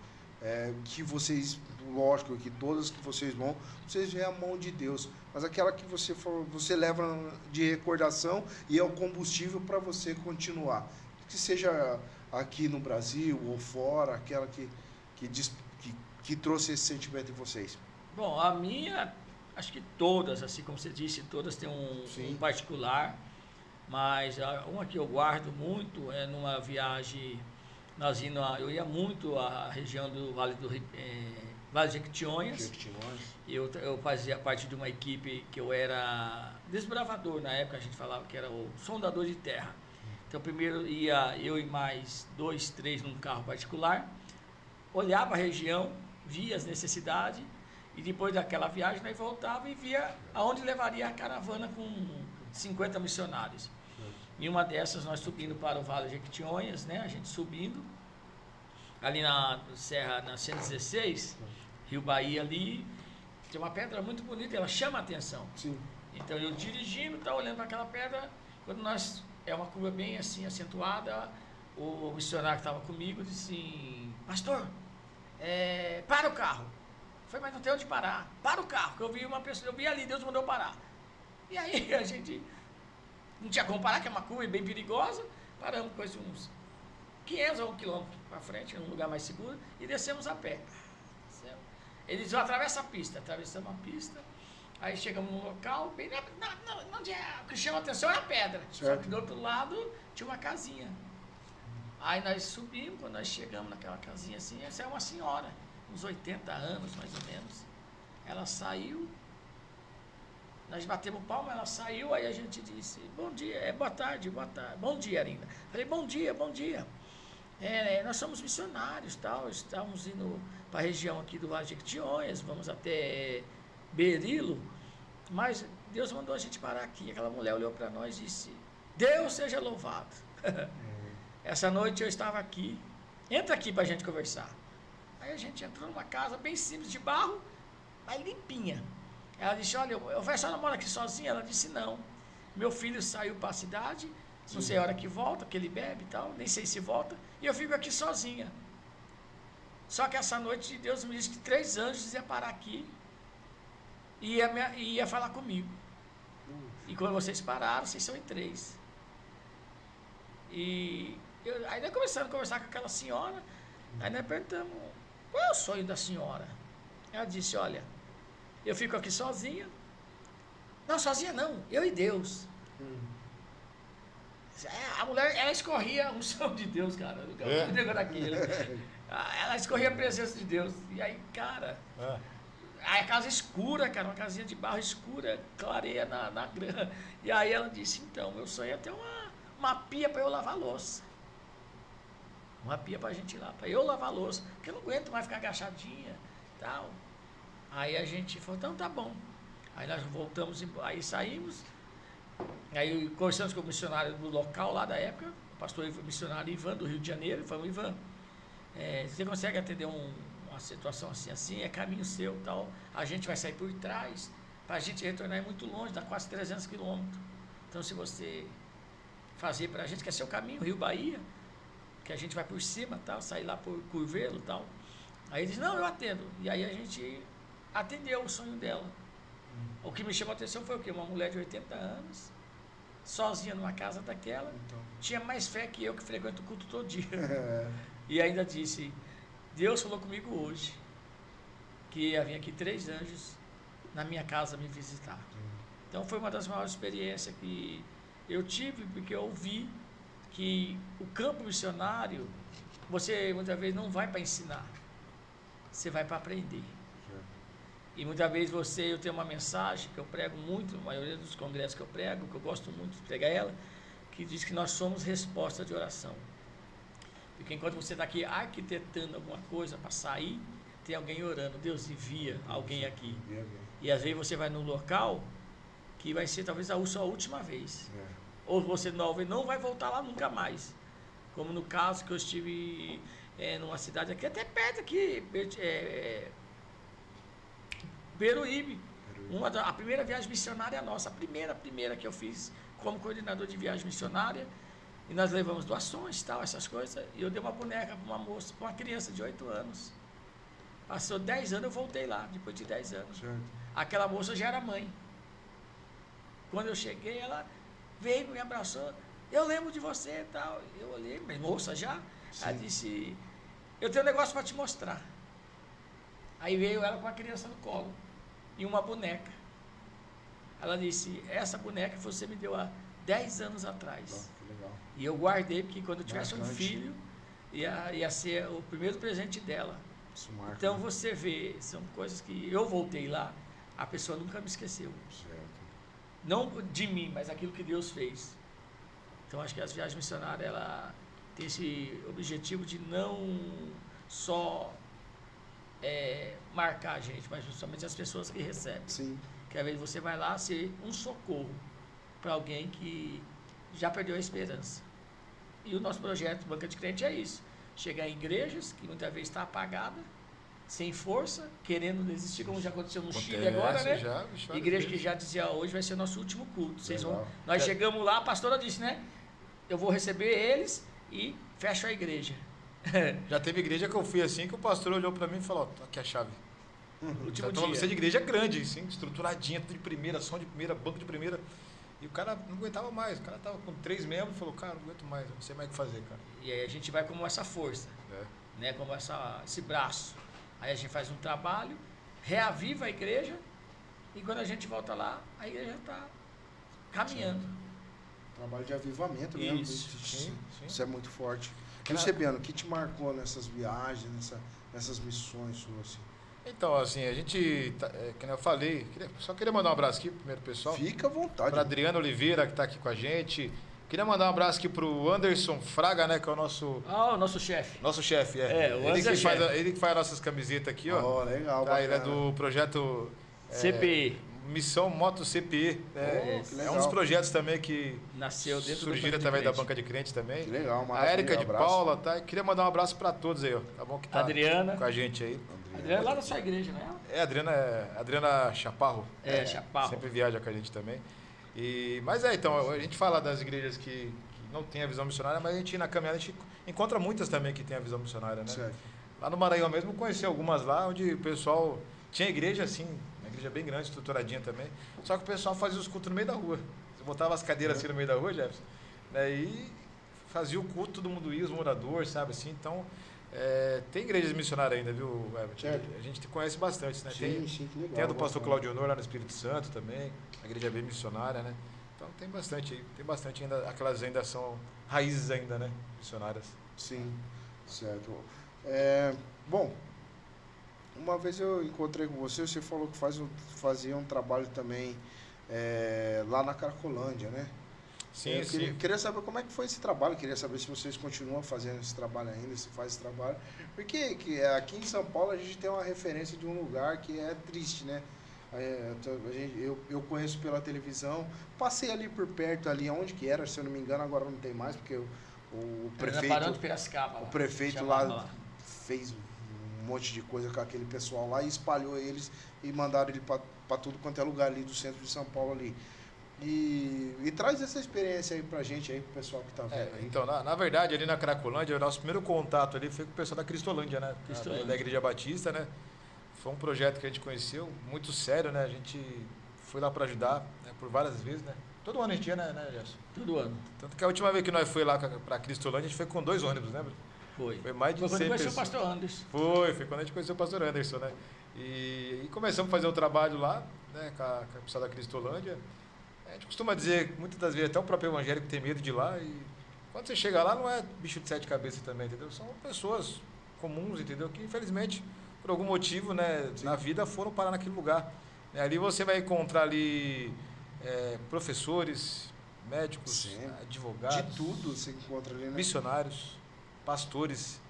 que vocês, lógico, que todas que vocês vão, vocês veem a mão de Deus, mas aquela que você leva de recordação e é o combustível para você continuar. Que seja aqui no Brasil ou fora, aquela que trouxe esse sentimento em vocês. Bom, a minha, acho que todas, assim como você disse, todas têm um particular, mas uma que eu guardo muito é numa viagem, eu ia muito à região do Vale de Jequitinhonhas. Eu fazia parte de uma equipe que eu era desbravador, na época a gente falava que era o sondador de terra. Então primeiro ia eu e mais 2, 3 num carro particular, olhava a região, via as necessidades, e depois daquela viagem nós voltava e via aonde levaria a caravana com 50 missionários. Em uma dessas nós subindo para o Vale de Jequitinhonhas, né? A gente subindo, ali na Serra, na 116, Rio Bahia ali, tem uma pedra muito bonita, ela chama a atenção. Sim. Então eu dirigindo, estava olhando para aquela pedra, quando é uma curva bem assim acentuada, o missionário que estava comigo disse assim, pastor, para o carro. Eu falei, mas não tem onde parar. Para o carro, que eu vi uma pessoa, eu vi ali, Deus mandou parar. E aí a gente não tinha como parar, que é uma curva bem perigosa, paramos com uns 500 ou 1 quilômetro para frente, num lugar mais seguro, e descemos a pé. Eles atravessam a pista, atravessamos a pista, aí chegamos no local, bem onde o que chama a atenção é a pedra, certo. Só que do outro lado tinha uma casinha. Aí nós subimos, quando nós chegamos naquela casinha assim, essa é uma senhora, uns 80 anos mais ou menos. Ela saiu, nós batemos palma, ela saiu, aí a gente disse, bom dia, boa tarde, bom dia ainda. Falei, bom dia. Nós somos missionários, tal, estamos indo para a região aqui do Vale de Jequitinhonhas, vamos até Berilo, mas Deus mandou a gente parar aqui. Aquela mulher olhou para nós e disse, Deus seja louvado. Essa noite eu estava aqui, entra aqui para a gente conversar. Aí a gente entrou numa casa bem simples, de barro, mas limpinha. Ela disse, olha, a senhora mora aqui sozinha? Ela disse, não. Meu filho saiu para a cidade, não sei a hora que volta, que ele bebe e tal, nem sei se volta, e eu fico aqui sozinha. Só que essa noite Deus me disse que 3 anjos iam parar aqui e ia falar comigo. E quando vocês pararam, vocês são em 3. E aí nós começamos a conversar com aquela senhora, aí nós perguntamos, qual é o sonho da senhora? Ela disse, olha, eu fico aqui sozinha. Não, sozinha não, eu e Deus. A mulher, ela escorria a unção de Deus, cara. Ela escorria a presença de Deus. E aí, cara, a casa escura, cara, uma casinha de barro escura, clareia na grama. E aí ela disse, então, meu sonho é ter uma pia para eu lavar louça. Uma pia pra gente ir lá, para eu lavar louça, porque eu não aguento mais ficar agachadinha e tal. Aí a gente falou, então tá bom. Aí nós voltamos, aí saímos, aí conversamos com o missionário do local lá da época, o pastor missionário Ivan, do Rio de Janeiro, e falamos, Ivan, você consegue atender uma situação assim, é caminho seu e tal, a gente vai sair por trás, para a gente retornar é muito longe, dá quase 300 quilômetros. Então se você fazer para a gente, que é seu caminho, Rio Bahia, que a gente vai por cima, tal, sair lá por Curvelo e tal. Aí ele disse, não, eu atendo. E aí a gente atendeu o sonho dela. O que me chamou a atenção foi o quê? Uma mulher de 80 anos, sozinha numa casa daquela, tinha mais fé que eu, que frequento o culto todo dia. E ainda disse, Deus falou comigo hoje, que ia vir aqui 3 anjos na minha casa me visitar. Então foi uma das maiores experiências que eu tive, porque eu vi que o campo missionário, você muitas vezes não vai para ensinar, você vai para aprender. E muitas vezes eu tenho uma mensagem que eu prego muito, a maioria dos congressos que eu prego, que eu gosto muito de pregar ela, que diz que nós somos resposta de oração. Porque enquanto você está aqui arquitetando alguma coisa para sair, tem alguém orando, Deus envia alguém aqui. E às vezes você vai num local que vai ser talvez a sua última vez. Ou você não vai voltar lá nunca mais. Como no caso que eu estive numa cidade aqui, até perto aqui, Peruíbe, A primeira viagem missionária nossa, a primeira que eu fiz como coordenador de viagem missionária. E nós levamos doações, tal, essas coisas. E eu dei uma boneca para uma moça, para uma criança de 8 anos. Passou 10 anos, eu voltei lá, depois de 10 anos. Certo. Aquela moça já era mãe. Quando eu cheguei, ela veio, me abraçou. Eu lembro de você e tal. Eu olhei, mas moça já? Sim. Ela disse, eu tenho um negócio para te mostrar. Aí veio ela com a criança no colo e uma boneca. Ela disse, essa boneca você me deu há 10 anos atrás. Que legal. E eu guardei, porque quando eu tivesse um Marcante. filho, ia ser o primeiro presente dela. Isso marca. Então você vê, são coisas que eu voltei lá, a pessoa nunca me esqueceu. Certo. Não de mim, mas aquilo que Deus fez. Então acho que as viagens missionárias, ela tem esse objetivo de não só marcar a gente, mas justamente as pessoas que recebem. Sim. Que às vezes você vai lá ser um socorro para alguém que já perdeu a esperança. E o nosso projeto Banca de Crente é isso. Chegar em igrejas que muitas vezes está apagada, sem força, querendo desistir, como já aconteceu no Chile agora, né? Igreja que já dizia, hoje vai ser o nosso último culto. Nós chegamos lá, a pastora disse, né? Eu vou receber eles e fecho a igreja. Já teve igreja que eu fui assim, que o pastor olhou para mim e falou, ó, aqui a chave. Último Então dia. você de igreja grande, assim, estruturadinha, tudo de primeira, som de primeira, banco de primeira. E o cara não aguentava mais, o cara tava com 3 membros e falou, cara, não aguento mais, não sei mais o que fazer, cara. E aí a gente vai como essa força, né? Como esse braço. Aí a gente faz um trabalho, reaviva a igreja, e quando a gente volta lá, a igreja está caminhando. Trabalho de avivamento mesmo. Isso. Sim. Isso é muito forte. E você, Biano, o que te marcou nessas viagens, nessas missões suas? Assim? Então, assim, a gente, que eu falei, só queria mandar um abraço aqui, primeiro pessoal. Fica à vontade. Para Adriana Oliveira, que está aqui com a gente. Queria mandar um abraço aqui pro Anderson Fraga, né, que é o nosso... Ah, o nosso chefe. Nosso chefe, o Anderson ele que faz nossas camisetas aqui, ó. Oh, legal, tá, ele é do projeto... CPI. Missão Moto CPI. É um dos projetos também que nasceu dentro surgiram através da Banca de Crente também. Que legal, a Érica de Paula, tá? E queria mandar um abraço para todos aí, ó. Tá bom que tá Adriana. com a gente aí. Adriana é lá da sua igreja, não é? Adriana Chaparro. Chaparro. Sempre viaja com a gente também. Mas então, a gente fala das igrejas que não tem a visão missionária, mas a gente na caminhada a gente encontra muitas também que tem a visão missionária, né? Certo. Lá no Maranhão mesmo, conheci algumas lá, onde o pessoal tinha igreja assim, uma igreja bem grande, estruturadinha também, só que o pessoal fazia os cultos no meio da rua. Você botava as cadeiras assim no meio da rua, Jefferson, né? E fazia o culto, todo mundo ia, os moradores, sabe assim, então... tem igrejas missionárias ainda, viu, Everton? Certo. A gente conhece bastante, né? Sim, que legal. Tem a do pastor Claudio Honor lá no Espírito Santo também, a igreja é bem missionária, né? Então tem bastante ainda, aquelas ainda são raízes ainda, né? Missionárias. Sim, certo. Bom, uma vez eu encontrei com você falou que fazia um trabalho também lá na Cracolândia, né? Sim, queria saber como é que foi esse trabalho, queria saber se vocês continuam fazendo esse trabalho ainda, se faz esse trabalho. Porque aqui em São Paulo a gente tem uma referência de um lugar que é triste, né? Eu conheço pela televisão, passei ali por perto, ali onde que era, se eu não me engano, agora não tem mais, porque o prefeito, de Piracicaba, o prefeito lá fez um monte de coisa com aquele pessoal lá e espalhou eles e mandaram ele para tudo quanto é lugar ali do centro de São Paulo ali. E traz essa experiência aí pra gente, aí, pro pessoal que tá vendo aí. Então, na verdade, ali na Cracolândia, o nosso primeiro contato ali foi com o pessoal da Cristolândia, né? Da Igreja Batista, né? Foi um projeto que a gente conheceu, muito sério, né? A gente foi lá para ajudar, né? Por várias vezes, né? Todo ano a gente ia, né, Gerson? Todo ano. Tanto que a última vez que nós foi lá para Cristolândia, a gente foi com 2 ônibus, lembra? Foi mais de 100 pessoas. Foi quando conheceu o pastor Anderson. Foi quando a gente conheceu o pastor Anderson, né? E começamos a fazer o trabalho lá, né? Com a pessoa da Cristolândia. A gente costuma dizer, muitas das vezes, até o próprio evangélico tem medo de ir lá. E quando você chega lá, não é bicho de 7 cabeças também, entendeu? São pessoas comuns, entendeu? Que, infelizmente, por algum motivo, né, na vida, foram parar naquele lugar. Ali você vai encontrar ali professores, médicos, advogados. De tudo você encontra ali, né? Missionários, pastores,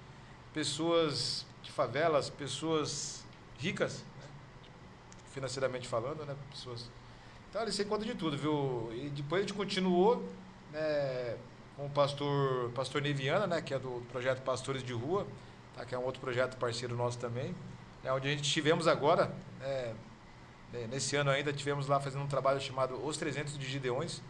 pessoas de favelas, pessoas ricas, né? Financeiramente falando, né? Pessoas... Então ali você encontra de tudo, viu? E depois a gente continuou, né, com o pastor Neviana, né, que é do projeto Pastores de Rua, tá, que é um outro projeto parceiro nosso também, onde a gente estivemos agora, Nesse ano ainda tivemos lá fazendo um trabalho chamado Os 300 de Gideões,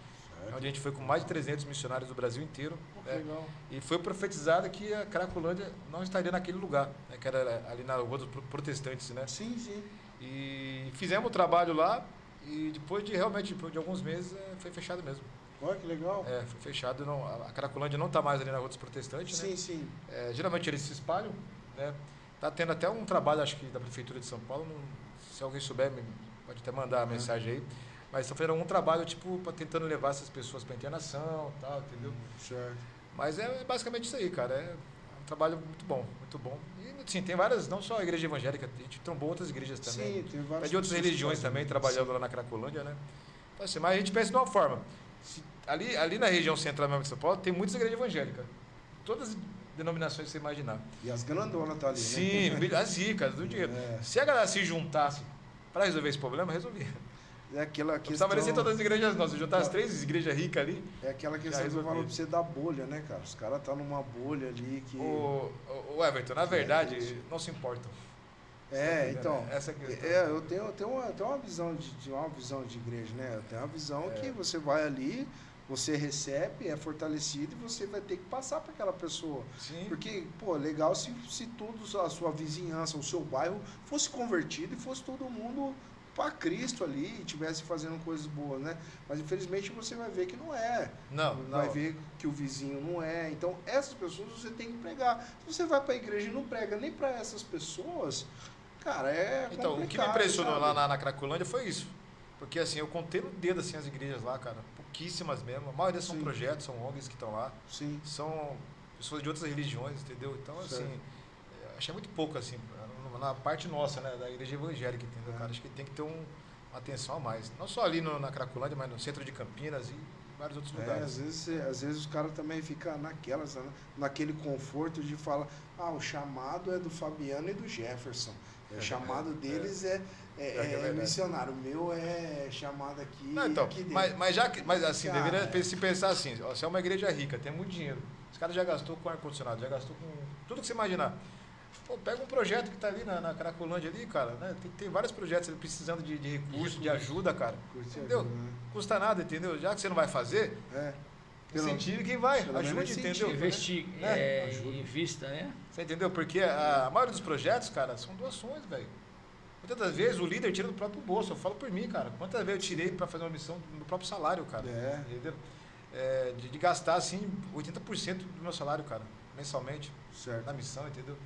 onde a gente foi com mais de 300 missionários do Brasil inteiro. Legal. E foi profetizado que a Cracolândia não estaria naquele lugar, né, que era ali na Rua dos Protestantes, né? Sim, sim. E fizemos o trabalho lá e depois de realmente de alguns meses foi fechado mesmo. Olha que legal. Foi fechado. Não, a Cracolândia não está mais ali na Rua dos Protestantes, Sim, né? sim. Geralmente eles se espalham, né? Tá tendo até um trabalho, acho que da Prefeitura de São Paulo, se alguém souber, pode até mandar a mensagem aí. Mas estão fazendo um trabalho, tipo, tentando levar essas pessoas para internação e tal, entendeu? Certo. Mas é basicamente isso aí, cara. É um trabalho muito bom, muito bom. E, sim, tem várias, não só a igreja evangélica, a gente trombou outras igrejas também. Sim, tem várias. É de outras religiões também, trabalhando lá na Cracolândia, né? Então, assim, mas a gente pensa de uma forma. Ali na região central mesmo de São Paulo, tem muitas igrejas evangélicas. Todas as denominações que você imaginar. E as grandonas tá ali, sim, né? as ricas do dinheiro. Se a galera se juntasse para resolver esse problema, resolvia. É aquela questão... Precisava descer todas as igrejas nossas, juntar as 3 igrejas ricas ali. É aquela questão que eu falo pra você da bolha, né, cara? Os caras tá numa bolha ali que... O Everton, na verdade, não se importam. Então, essa questão. eu tenho uma visão de igreja, né? Eu tenho uma visão que você vai ali, você recebe, é fortalecido e você vai ter que passar para aquela pessoa. Sim. Porque, pô, legal se tudo, a sua vizinhança, o seu bairro fosse convertido e fosse todo mundo para Cristo ali e estivesse fazendo coisas boas, né? Mas infelizmente você vai ver que não é. Não. Vai ver que o vizinho não é. Então, essas pessoas você tem que pregar. Se você vai para a igreja e não prega nem para essas pessoas, cara, é complicado. Então, o que me impressionou lá na Cracolândia foi isso. Porque, assim, eu contei no dedo, assim, as igrejas lá, cara. Pouquíssimas mesmo. A maioria são projetos, são ONGs que estão lá. Sim. São pessoas de outras religiões, entendeu? Então, assim, achei muito pouco, assim, na parte nossa, né, da igreja evangélica, entendeu, cara? Acho que tem que ter uma atenção a mais. Não só ali na Cracolândia, mas no centro de Campinas e vários outros lugares. Às vezes os caras também ficam naquele conforto de falar, o chamado é do Fabiano e do Jefferson. O chamado deles é missionário. O meu é chamado aqui. Não, então, aqui mas assim, cara, deveria se pensar assim, se é uma igreja rica, tem muito dinheiro. Os caras já gastou com ar-condicionado, já gastou com tudo que você imaginar. Pô, pega um projeto que está ali na Cracolândia ali, cara, né? Tem vários projetos ali precisando de recurso, de ajuda, cara. Entendeu? Custa nada, entendeu? Já que você não vai fazer, incentive quem vai, ajude, entendeu? Invista, né? Você entendeu? Porque a maioria dos projetos, cara, são doações, velho. Muitas das vezes o líder tira do próprio bolso. Eu falo por mim, cara. Quantas vezes eu tirei para fazer uma missão do meu próprio salário, cara? Entendeu? De gastar, assim, 80% do meu salário, cara, mensalmente, na missão, entendeu?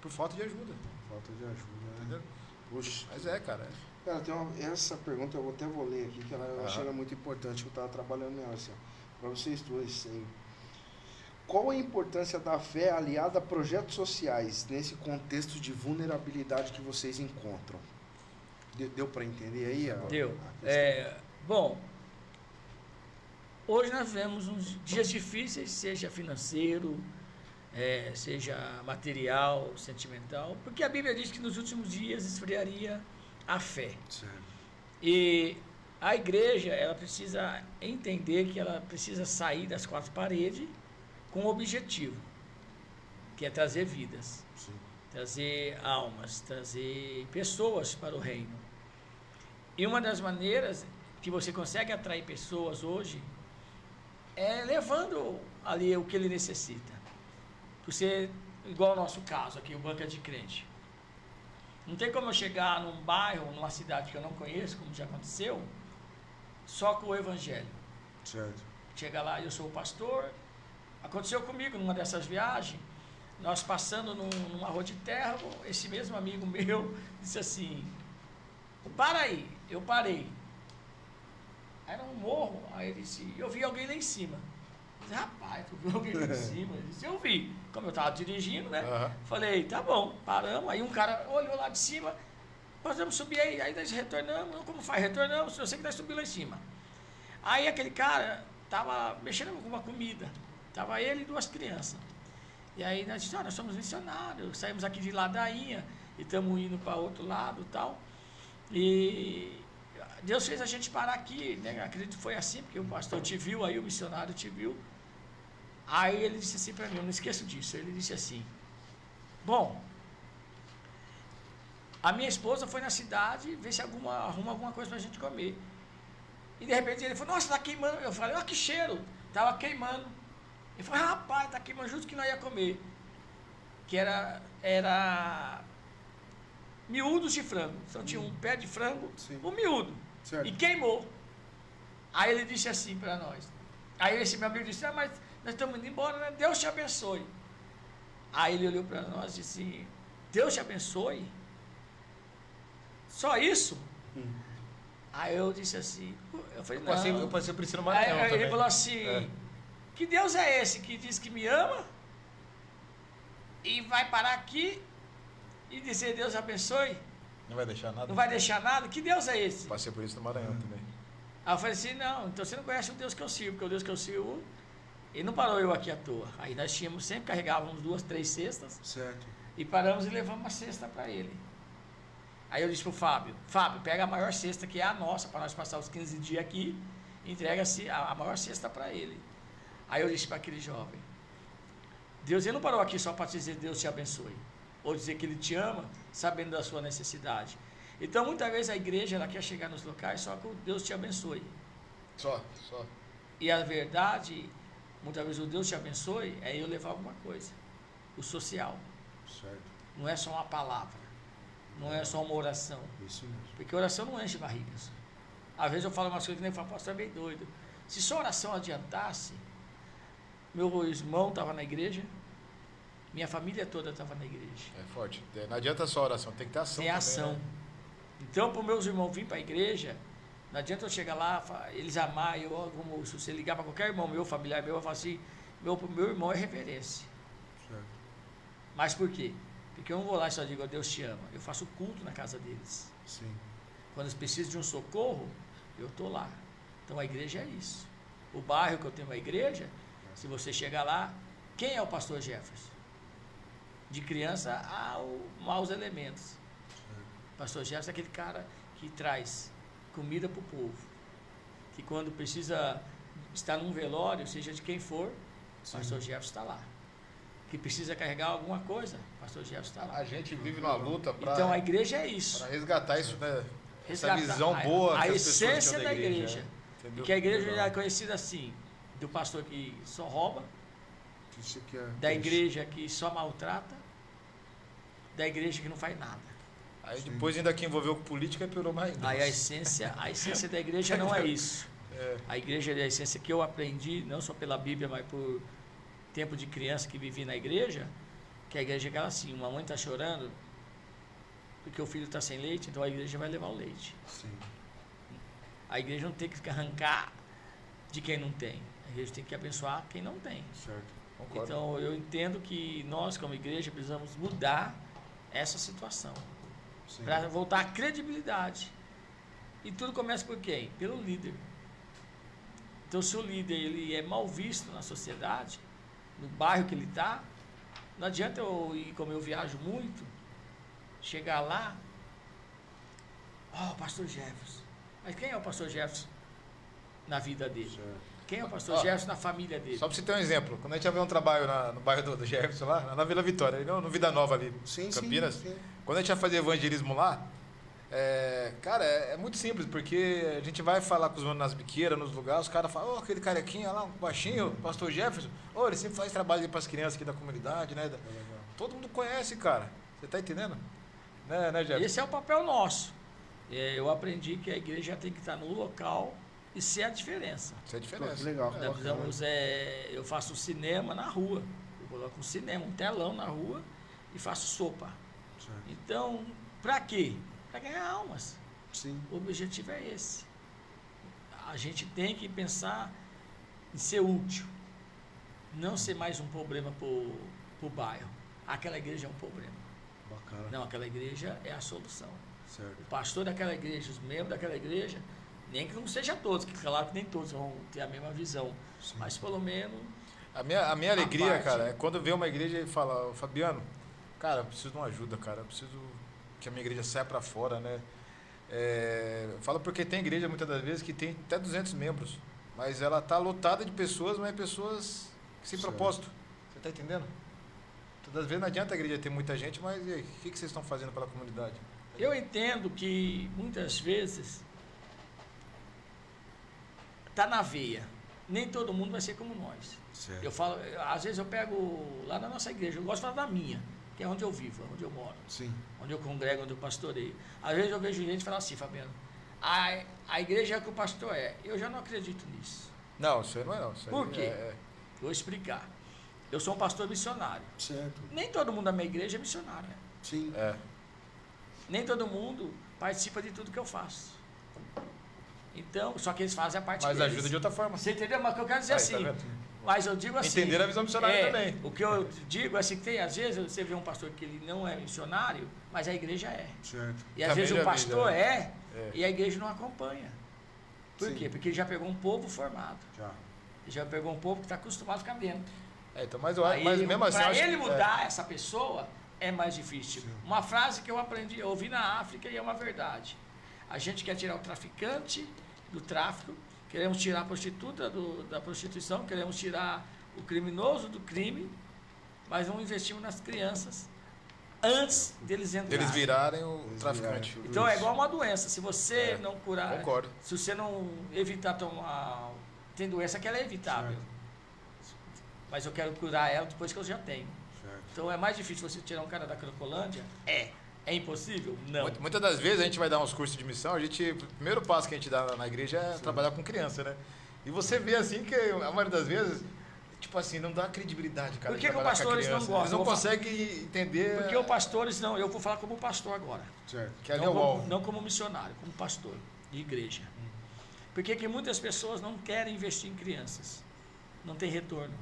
Por falta de ajuda. Falta de ajuda, né? Entendeu? Puxa. Mas cara. Cara, essa pergunta eu até vou ler aqui, que eu achei ela muito importante, que eu estava trabalhando nela, assim, para vocês dois aí. Qual a importância da fé aliada a projetos sociais nesse contexto de vulnerabilidade que vocês encontram? Deu para entender aí? Deu. Bom, hoje nós vivemos uns dias difíceis, seja financeiro, seja material, sentimental, porque a Bíblia diz que nos últimos dias esfriaria a fé. Certo. E a igreja, ela precisa entender que ela precisa sair das 4 paredes com um objetivo, que é trazer vidas, trazer almas, trazer pessoas para o reino. E uma das maneiras que você consegue atrair pessoas hoje é levando ali o que ele necessita. Você, igual o nosso caso aqui, o Banca de Crente. Não tem como eu chegar num bairro, numa cidade que eu não conheço, como já aconteceu, só com o evangelho. Certo. Chega lá, eu sou o pastor. Aconteceu comigo numa dessas viagens, nós passando numa rua de terra, esse mesmo amigo meu disse assim, para aí, eu parei. Era um morro, aí ele disse, eu vi alguém lá em cima. Eu disse, rapaz, tu viu alguém lá em cima? Ele disse, eu vi. Como eu estava dirigindo, né? Falei, tá bom, paramos. Aí um cara olhou lá de cima, nós vamos subir aí nós retornamos. Como faz? Retornamos, eu sei que nós subimos lá em cima. Aí aquele cara estava mexendo com alguma comida. Estava ele e 2 crianças. E aí nós dissemos, nós somos missionários, saímos aqui de Ladainha e estamos indo para outro lado e tal. E Deus fez a gente parar aqui, né? Acredito que foi assim, porque o pastor te viu, aí o missionário te viu. Aí ele disse assim para mim, eu não esqueço disso, ele disse assim, bom, A minha esposa foi na cidade ver se arruma alguma coisa pra gente comer. E de repente ele falou, nossa, tá queimando. Eu falei, olha que cheiro. Tava queimando. Ele falou, rapaz, tá queimando justo que nós ia comer. Que era miúdos de frango. Então tinha um pé de frango, um miúdo. Certo. E queimou. Aí ele disse assim para nós. Aí esse meu amigo disse, mas nós estamos indo embora, né? Deus te abençoe. Aí ele olhou para nós e disse assim, Deus te abençoe? Só isso? Aí eu disse assim, eu falei, não. Eu passei por isso no Maranhão aí também. ele falou assim, que Deus é esse que diz que me ama e vai parar aqui e dizer Deus abençoe? Não vai deixar nada? Não vai deixar nada? Que Deus é esse? Passei por isso no Maranhão também. Aí eu falei assim, não, então você não conhece o Deus que eu sirvo, porque o Deus que eu sirvo, ele não parou eu aqui à toa. Aí nós sempre carregávamos 2, 3 cestas. Certo. E paramos e levamos uma cesta para ele. Aí eu disse pro Fábio, pega a maior cesta que é a nossa, para nós passar os 15 dias aqui, entrega-se a maior cesta para ele. Aí eu disse para aquele jovem, Deus, ele não parou aqui só para te dizer Deus te abençoe, ou dizer que ele te ama, sabendo da sua necessidade. Então muitas vezes a igreja ela quer chegar nos locais só que o Deus te abençoe. Só. E a verdade, muitas vezes o Deus te abençoe é eu levar alguma coisa, o social. Certo. Não é só uma palavra. Não é só uma oração. Isso mesmo. Porque oração não enche barrigas. Às vezes eu falo umas coisas que nem falo, pastor, é meio doido. Se só oração adiantasse, meu irmão estava na igreja, minha família toda estava na igreja. É forte. Não adianta só oração, tem que ter ação. Tem também, ação. né? Então, para os meus irmãos virem para a igreja, não adianta eu chegar lá, eles amar, se você ligar para qualquer irmão meu, familiar meu, eu falo assim, meu irmão é reverência. Certo. Mas por quê? Porque eu não vou lá e só digo, Deus te ama. Eu faço culto na casa deles. Sim. Quando eles precisam de um socorro, eu estou lá. Então a igreja é isso. O bairro que eu tenho uma igreja, se você chegar lá, quem é o pastor Jefferson? De criança ao maus elementos. O pastor Jefferson é aquele cara que traz comida para o povo. Que quando precisa estar num velório, seja de quem for, o pastor Jefferson está lá. Que precisa carregar alguma coisa, o pastor Jefferson está lá. A gente vive numa luta para Então a igreja é isso. resgatar isso, né? Resgatar Essa visão boa. a que as pessoas essência têm da igreja. Entendeu? Porque a igreja Legal. é conhecida assim, do pastor que só rouba, Isso que é. da igreja que só maltrata, da igreja que não faz nada. Aí depois ainda que envolveu com política, piorou mais. Aí a essência da igreja não é isso. A igreja é a essência que eu aprendi, não só pela Bíblia, mas por tempo de criança que vivi na igreja, que a igreja é aquela assim, uma mãe está chorando porque o filho está sem leite, então a igreja vai levar o leite. Sim. A igreja não tem que arrancar de quem não tem. A igreja tem que abençoar quem não tem. Certo. Concordo. Então eu entendo que nós, como igreja, precisamos mudar essa situação. Para voltar à credibilidade. E tudo começa por quem? Pelo líder. Então se o líder ele é mal visto na sociedade, no bairro que ele está, não adianta eu ir, como eu viajo muito, chegar lá, o pastor Jefferson. Mas quem é o pastor Jefferson na vida dele? Certo. Quem é o pastor Jefferson na família dele? Só para você ter um exemplo, quando a gente ia ver um trabalho no bairro do Jefferson lá, na Vila Vitória, no Vida Nova ali, Campinas, sim. quando a gente ia fazer evangelismo lá, cara, é muito simples, porque a gente vai falar com os manos nas biqueiras, nos lugares, os caras falam, aquele carequinha lá, um baixinho, pastor Jefferson, ele sempre faz trabalho para as crianças aqui da comunidade, né? Todo mundo conhece, cara. Você tá entendendo? Né, Jefferson? Esse é o papel nosso. Eu aprendi que a igreja tem que estar no local e ser a diferença. Isso é a diferença. Que legal. Nós precisamos, eu faço cinema na rua. Eu coloco um cinema, um telão na rua e faço sopa. Certo. Então, para quê? Para ganhar almas. Sim. O objetivo é esse. A gente tem que pensar em ser útil. Não ser mais um problema para o bairro. Aquela igreja é um problema. Bacana. Não, aquela igreja é a solução. Certo. O pastor daquela igreja, os membros daquela igreja, nem que não seja todos, que claro que nem todos vão ter a mesma visão. Sim. Mas pelo menos. A minha alegria, parte. cara, é quando vê uma igreja e fala, Fabiano, cara, eu preciso de uma ajuda, cara, eu preciso que a minha igreja saia para fora, né? Fala porque tem igreja muitas das vezes que tem até 200 membros, mas ela tá lotada de pessoas, mas pessoas sem Certo. propósito. Você tá entendendo? Todas as vezes não adianta a igreja ter muita gente, mas e aí, o que vocês estão fazendo pela comunidade? Eu entendo que muitas vezes está na veia. Nem todo mundo vai ser como nós. Certo. Eu falo, às vezes eu pego lá na nossa igreja, eu gosto de falar da minha, que é onde eu vivo, onde eu moro, Sim. onde eu congrego, onde eu pastoreio. Às vezes eu vejo gente falar assim, Fabiano, a igreja é o que o pastor é. Eu já não acredito nisso. Não, isso aí não é não. Isso aí Por quê? é- Vou explicar. Eu sou um pastor missionário. Certo. Nem todo mundo da minha igreja é missionário. Né? Sim. é. Nem todo mundo participa de tudo que eu faço. Então, só que eles fazem a parte Mas deles. ajuda de outra forma. Você entendeu? Mas o que eu quero dizer Aí, assim, tá vendo? mas eu digo assim... Entender a visão missionária também. O que eu digo é assim, que tem, às vezes você vê um pastor que ele não é missionário, mas a igreja é. Certo. E às Também vezes já o vi, pastor já. é, É. e a igreja não acompanha. Por Sim. quê? Porque ele já pegou um povo formado. Já. Ele já pegou um povo que está acostumado a ficar dentro. Então, mas, eu, Aí, mas mesmo assim, eu para acho ele que- mudar essa pessoa, é mais difícil. Sim. Uma frase que eu aprendi, eu ouvi na África e é uma verdade. A gente quer tirar o traficante do tráfico, queremos tirar a prostituta da prostituição, queremos tirar o criminoso do crime, mas não investimos nas crianças antes deles entrarem. Eles virarem o Eles traficante. viraram. Então é igual uma doença. Se você É, não curar, concordo. se você não evitar tomar, tem doença que ela é evitável. Certo. Mas eu quero curar ela depois que eu já tenho. Certo. Então é mais difícil você tirar um cara da Cracolândia? É. É impossível? Não. Muitas das vezes a gente vai dar uns cursos de missão, o primeiro passo que a gente dá na igreja é trabalhar com criança, né? E você vê assim que a maioria das vezes, tipo assim, não dá credibilidade, cara. Por de que que trabalhar os com a pastores não criança. gostam? Eles não Eu vou conseguem entender. Porque os pastores não, eu vou falar como pastor agora. Certo. Que ali não, é o como, alvo. não como missionário, como pastor de igreja. Porque que muitas pessoas não querem investir em crianças. Não tem retorno.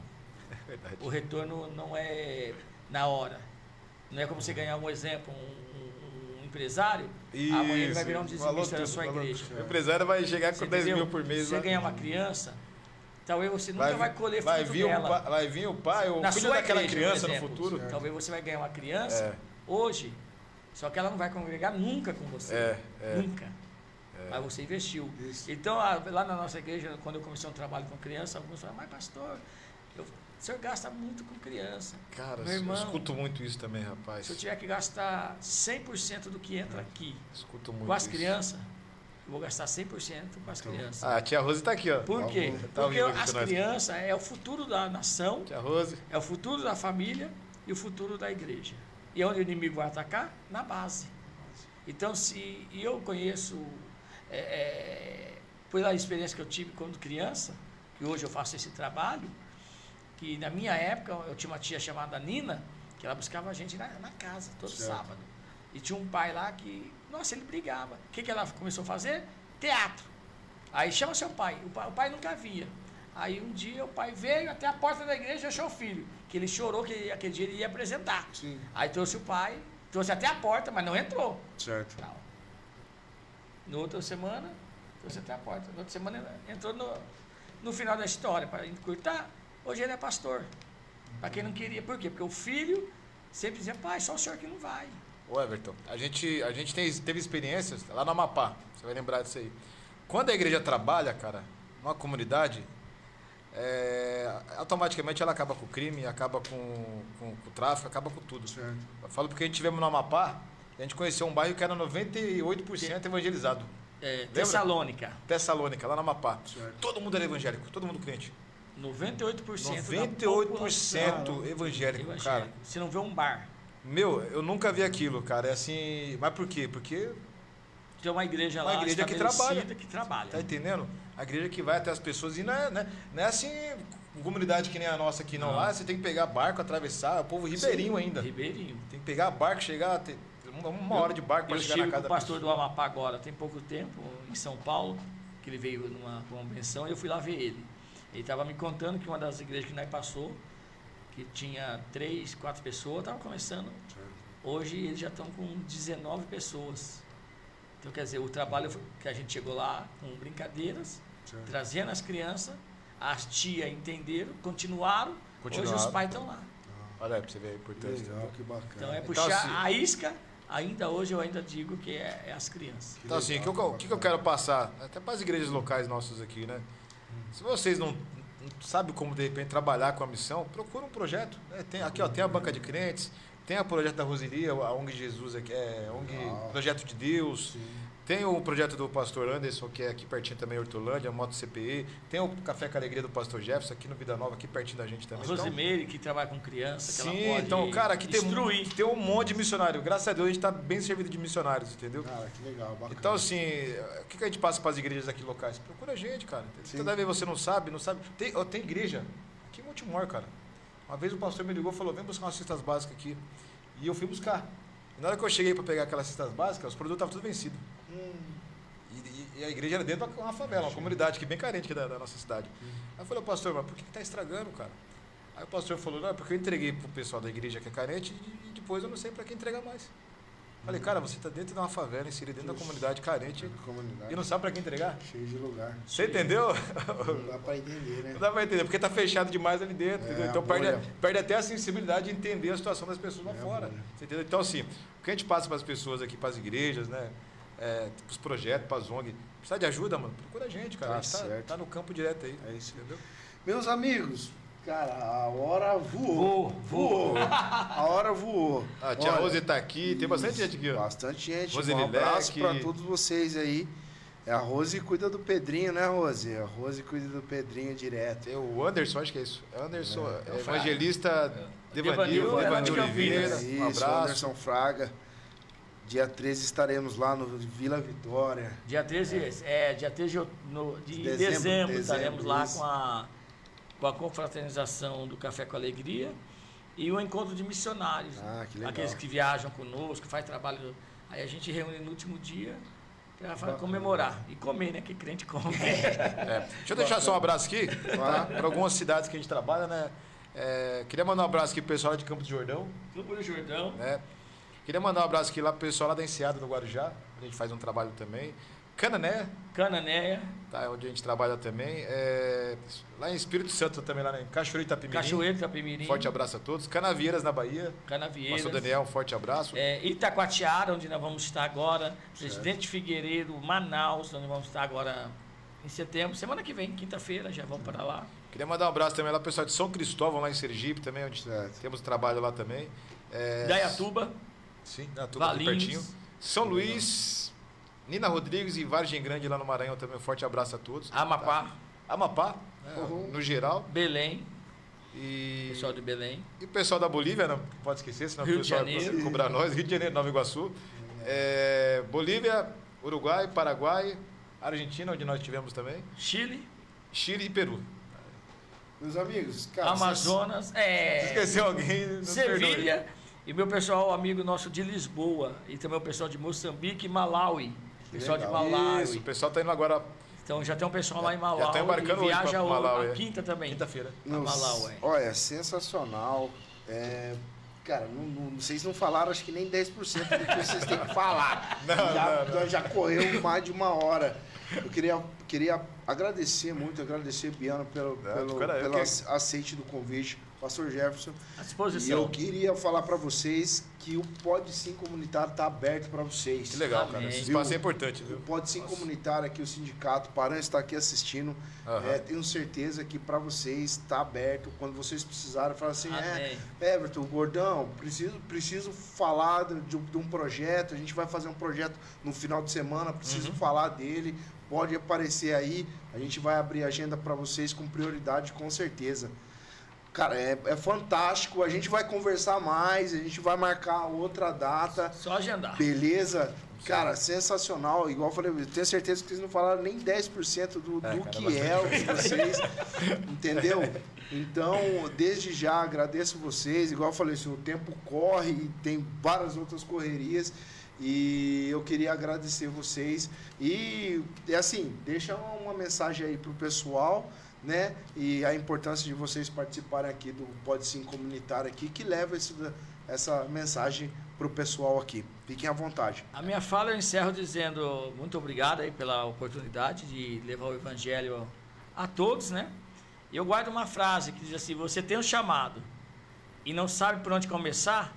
É verdade. O retorno não é na hora. Não é como você ganhar um exemplo, um empresário, amanhã ele vai virar um dizimista da sua igreja. O empresário vai chegar com Você 10 entendeu? mil por mês. Se você né? ganhar uma criança, talvez você nunca vai colher vai fruto vir dela. vai vir o pai, ou Na cuida sua daquela igreja, criança por no exemplo. futuro. Talvez você vai ganhar uma criança É. hoje, só que ela não vai congregar nunca com você. Nunca. Mas você investiu. Isso. Então, lá na nossa igreja, quando eu comecei um trabalho com criança, alguns falaram, mas pastor, o senhor gasta muito com criança. Cara, Meu eu irmão, escuto muito isso também, rapaz. se eu tiver que gastar 100% do que entra aqui Escuto muito com as isso. crianças, eu vou gastar 100% com as crianças. Ah, a tia Rose tá aqui, ó. Por quê? Tá ao Porque vivo aqui as com nós. crianças é o futuro da nação, Tia Rose. é o futuro da família e o futuro da igreja. E onde o inimigo vai atacar? Na base. Então, se eu conheço, pela experiência que eu tive quando criança, que hoje eu faço esse trabalho, que na minha época eu tinha uma tia chamada Nina, que ela buscava a gente na casa, todo Certo. sábado. E tinha um pai lá que, nossa, ele brigava. O que ela começou a fazer? Teatro. Aí chama seu pai. O pai nunca via. Aí um dia o pai veio até a porta da igreja e achou o filho, que ele chorou que aquele dia ele ia apresentar. Sim. Aí trouxe o pai, trouxe até a porta, mas não entrou. Certo. Tal. Na outra semana, trouxe até a porta. Na outra semana entrou no final da história, para encurtar. Hoje ele é pastor. Para quem não queria. Por quê? Porque o filho sempre dizia, pai, só o senhor que não vai. Ô Everton, a gente teve experiências lá no Amapá, você vai lembrar disso aí. Quando a igreja trabalha, cara, numa comunidade, automaticamente ela acaba com o crime, acaba com o tráfico, acaba com tudo. Certo. Eu falo porque a gente tivemos no Amapá, a gente conheceu um bairro que era 98% evangelizado. Tessalônica. Tessalônica, lá no Amapá. Certo. Todo mundo era evangélico, todo mundo crente. 98% 98% evangélico, cara. Você não vê um bar. Meu, eu nunca vi aquilo, cara. É assim. Mas por quê? Porque, Tem uma igreja Uma lá igreja que estabelecida que trabalha. tá entendendo? A igreja que vai até as pessoas e não é assim, comunidade que nem a nossa aqui, não. Não. Lá você tem que pegar barco, atravessar, o povo ribeirinho ainda. Ribeirinho. Tem que pegar barco, chegar, ter uma hora de barco para Eu chegar estive na com casa o da pastor do pessoa. Amapá agora, tem pouco tempo, em São Paulo, que ele veio numa convenção e eu fui lá ver ele. Ele estava me contando que uma das igrejas que nós passou, que tinha 3, 4 pessoas, estava começando. Certo. Hoje eles já estão com 19 pessoas. Então, quer dizer, o trabalho que a gente chegou lá com brincadeiras, Certo. trazendo as crianças, as tias entenderam, continuaram, hoje os Continuaram. pais estão lá. Olha aí pra você ver a Que importância. legal, que bacana. Então é Então, puxar assim- a isca, ainda hoje eu ainda digo que é as crianças. Então, assim, legal, o que eu quero passar, até para as igrejas locais nossas aqui, né? Se vocês não sabem como, de repente, trabalhar com a missão, procura um projeto. Né? Tem, aqui, ó, tem a banca de crentes, Tem o projeto da Roseria, a ONG Jesus, aqui, a ONG Projeto de Deus. Sim. Tem o projeto do pastor Anderson, que é aqui pertinho também, Hortolândia, Moto CPE. Tem o Café com Alegria do pastor Jefferson, aqui no Vida Nova, aqui pertinho da gente também. A Rosimeire, que trabalha com criança, que sim, ela pode então, cara, aqui instruir. tem um monte de missionário. Graças a Deus, a gente está bem servido de missionários, entendeu? Cara, que legal, bacana. Então, assim, o que a gente passa para as igrejas aqui locais? Procura a gente, cara. Toda vez você não sabe. Tem igreja aqui em Montemor, cara. Uma vez o pastor me ligou e falou, vem buscar umas cestas básicas aqui. E eu fui buscar. E na hora que eu cheguei para pegar aquelas cestas básicas, os produtos estavam tudo vencidos. E a igreja era dentro de uma favela, uma comunidade que é bem carente aqui da nossa cidade. Aí eu falei, pastor, mas por que está estragando, cara? Aí o pastor falou, não, é porque eu entreguei para o pessoal da igreja que é carente e depois eu não sei para quem entregar mais. Falei, cara, você está dentro de uma favela, inserido dentro da comunidade carente e não sabe para quem entregar? Cheio de lugar. Você entendeu? Não dá para entender, né? Não dá para entender, porque está fechado demais ali dentro. Então perde até a sensibilidade de entender a situação das pessoas lá fora. Você entendeu? Então, assim, o que a gente passa para as pessoas aqui, para as igrejas, né? Para os projetos, para as ONG. Precisa de ajuda, mano? Procura a gente, cara. Tá, a gente tá no campo direto aí. É isso, entendeu? Meus amigos, cara, a hora voou. A hora voou. A tia Rose tá aqui, tem bastante gente aqui, ó. Bastante gente. Rose Um abraço para todos vocês aí. A Rose cuida do Pedrinho, né, Rose? A Rose cuida do Pedrinho direto. Tem o Anderson, acho que é isso. Anderson, evangelista Devanil Oliveira. Isso, um abraço. Anderson Fraga. Dia 13 estaremos lá no Vila Vitória. Dia 13 de dezembro estaremos lá com a confraternização do Café com Alegria e o encontro de missionários. Que legal. Aqueles que viajam conosco, faz trabalho. Aí a gente reúne no último dia para comemorar. E comer, né? Que crente come. Deixa eu deixar só um abraço aqui, tá? Para algumas cidades que a gente trabalha, né? Queria mandar um abraço aqui pro pessoal lá de Campos do Jordão. Campo do Jordão. Queria mandar um abraço aqui lá pro pessoal lá da Enseada, no Guarujá. A gente faz um trabalho também. Cananéia. Tá, onde a gente trabalha também. Lá em Espírito Santo também, lá em Cachoeiro Itapemirim. Forte abraço a todos. Canavieiras, na Bahia. Pastor Daniel, um forte abraço. Itacoatiara, onde nós vamos estar agora. Presidente Figueiredo, Manaus, onde vamos estar agora em setembro. Semana que vem, quinta-feira, já vamos para lá. Queria mandar um abraço também lá pro pessoal de São Cristóvão, lá em Sergipe também, onde temos trabalho lá também. Dayatuba. Sim, Dayatuba, aqui pertinho. São Luís, Nina Rodrigues e Vargem Grande lá no Maranhão também. Um forte abraço a todos. Amapá. Amapá, no geral. Belém. E pessoal de Belém. E o pessoal da Bolívia, não pode esquecer, senão o pessoal vai cobrar nós. Rio de Janeiro, Nova Iguaçu. Bolívia, Uruguai, Paraguai, Argentina, onde nós tivemos também. Chile e Peru. Meus amigos, cara, Amazonas, Se esqueceu alguém, Sevilha. E meu pessoal, amigo nosso de Lisboa. E também o pessoal de Moçambique e Malaui. Pessoal de Malaui. Isso, o pessoal está indo agora. Então já tem um pessoal lá em Malaui. Já está embarcando hoje para Malaui. A quinta também. Quinta-feira. Malaui. Olha, sensacional. Cara, vocês não falaram acho que nem 10% do que vocês têm que falar. Já correu mais de uma hora. Eu queria agradecer Biano pelo aceite do convite, pastor Jefferson. À disposição. E eu queria falar para vocês que o Pode Sim Comunitário está aberto para vocês. Que legal, cara. Esse espaço é importante, viu? O Pode Sim Comunitário aqui, o sindicato, o Paran está aqui assistindo. Tenho certeza que para vocês está aberto. Quando vocês precisarem, falar assim, Everton, Gordão, preciso falar de um projeto. A gente vai fazer um projeto no final de semana, preciso falar dele. Pode aparecer aí. A gente vai abrir a agenda para vocês com prioridade, com certeza. Cara, é fantástico. A gente vai conversar mais, a gente vai marcar outra data. Só agendar. Beleza? Cara, sensacional. Igual eu falei, eu tenho certeza que vocês não falaram nem 10% do que é o de vocês. Entendeu? Então, desde já, agradeço vocês. Igual eu falei, o tempo corre e tem várias outras correrias. E eu queria agradecer vocês. E assim, deixa uma mensagem aí pro pessoal, né? E a importância de vocês participarem aqui do Pode Sim Comunitário aqui, que leva essa mensagem pro pessoal aqui. Fiquem à vontade. A minha fala eu encerro dizendo muito obrigado aí pela oportunidade de levar o evangelho a todos, né? E eu guardo uma frase que diz assim: você tem um chamado e não sabe por onde começar,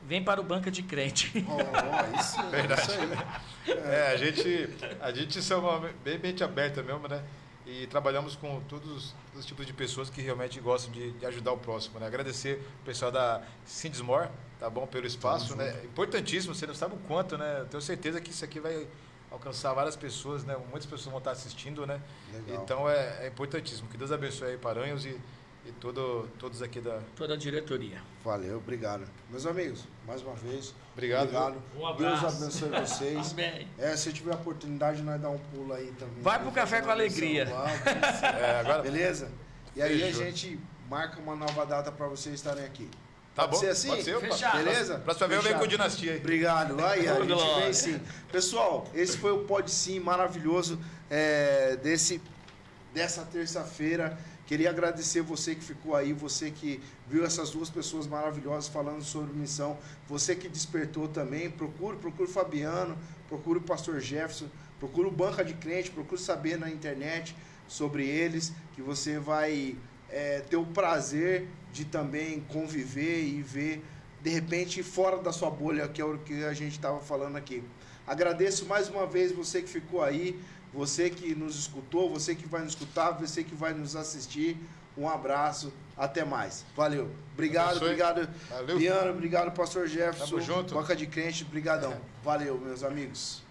vem para o Banca de Crente. Isso é verdade. Isso aí. A gente somos bem mente aberta mesmo, né? e trabalhamos com todos os tipos de pessoas que realmente gostam de ajudar o próximo, né? Agradecer o pessoal da Sindismore, tá bom, pelo espaço, né? Importantíssimo, você não sabe o quanto, né? Eu tenho certeza que isso aqui vai alcançar várias pessoas, né? Muitas pessoas vão estar assistindo, né? Legal. Então é importantíssimo. Que Deus abençoe aí Paranhos e todos aqui da... Toda a diretoria. Valeu, obrigado. Meus amigos, mais uma vez, Obrigado. Um abraço. Deus abençoe vocês. Amém. Se tiver a oportunidade, nós dar um pulo aí também. Vai pro Café com Alegria. Agora... Beleza? E aí Fechou. a gente marca uma nova data para vocês estarem aqui. Tá Pode bom? ser assim? Pode ser, opa. Fechado. Beleza? Próxima vez eu venho Fechado. com Dinastia aí. Obrigado. Aí, a Ô, gente glória. vem sim. Pessoal, esse foi o Pode Sim maravilhoso dessa terça-feira. Queria agradecer você que ficou aí, você que viu essas duas pessoas maravilhosas falando sobre missão, você que despertou também. Procure o Fabiano, procure o Pastor Jefferson, procure o Banca de Crente, procure saber na internet sobre eles, que você vai ter o prazer de também conviver e ver, de repente, fora da sua bolha, que é o que a gente estava falando aqui. Agradeço mais uma vez você que ficou aí, você que nos escutou, você que vai nos escutar, você que vai nos assistir. Um abraço, até mais. Valeu. Obrigado, obrigado, Valeu. Piano, obrigado, Pastor Jefferson. Tamo junto. Banca de Crente, brigadão. Valeu, meus amigos.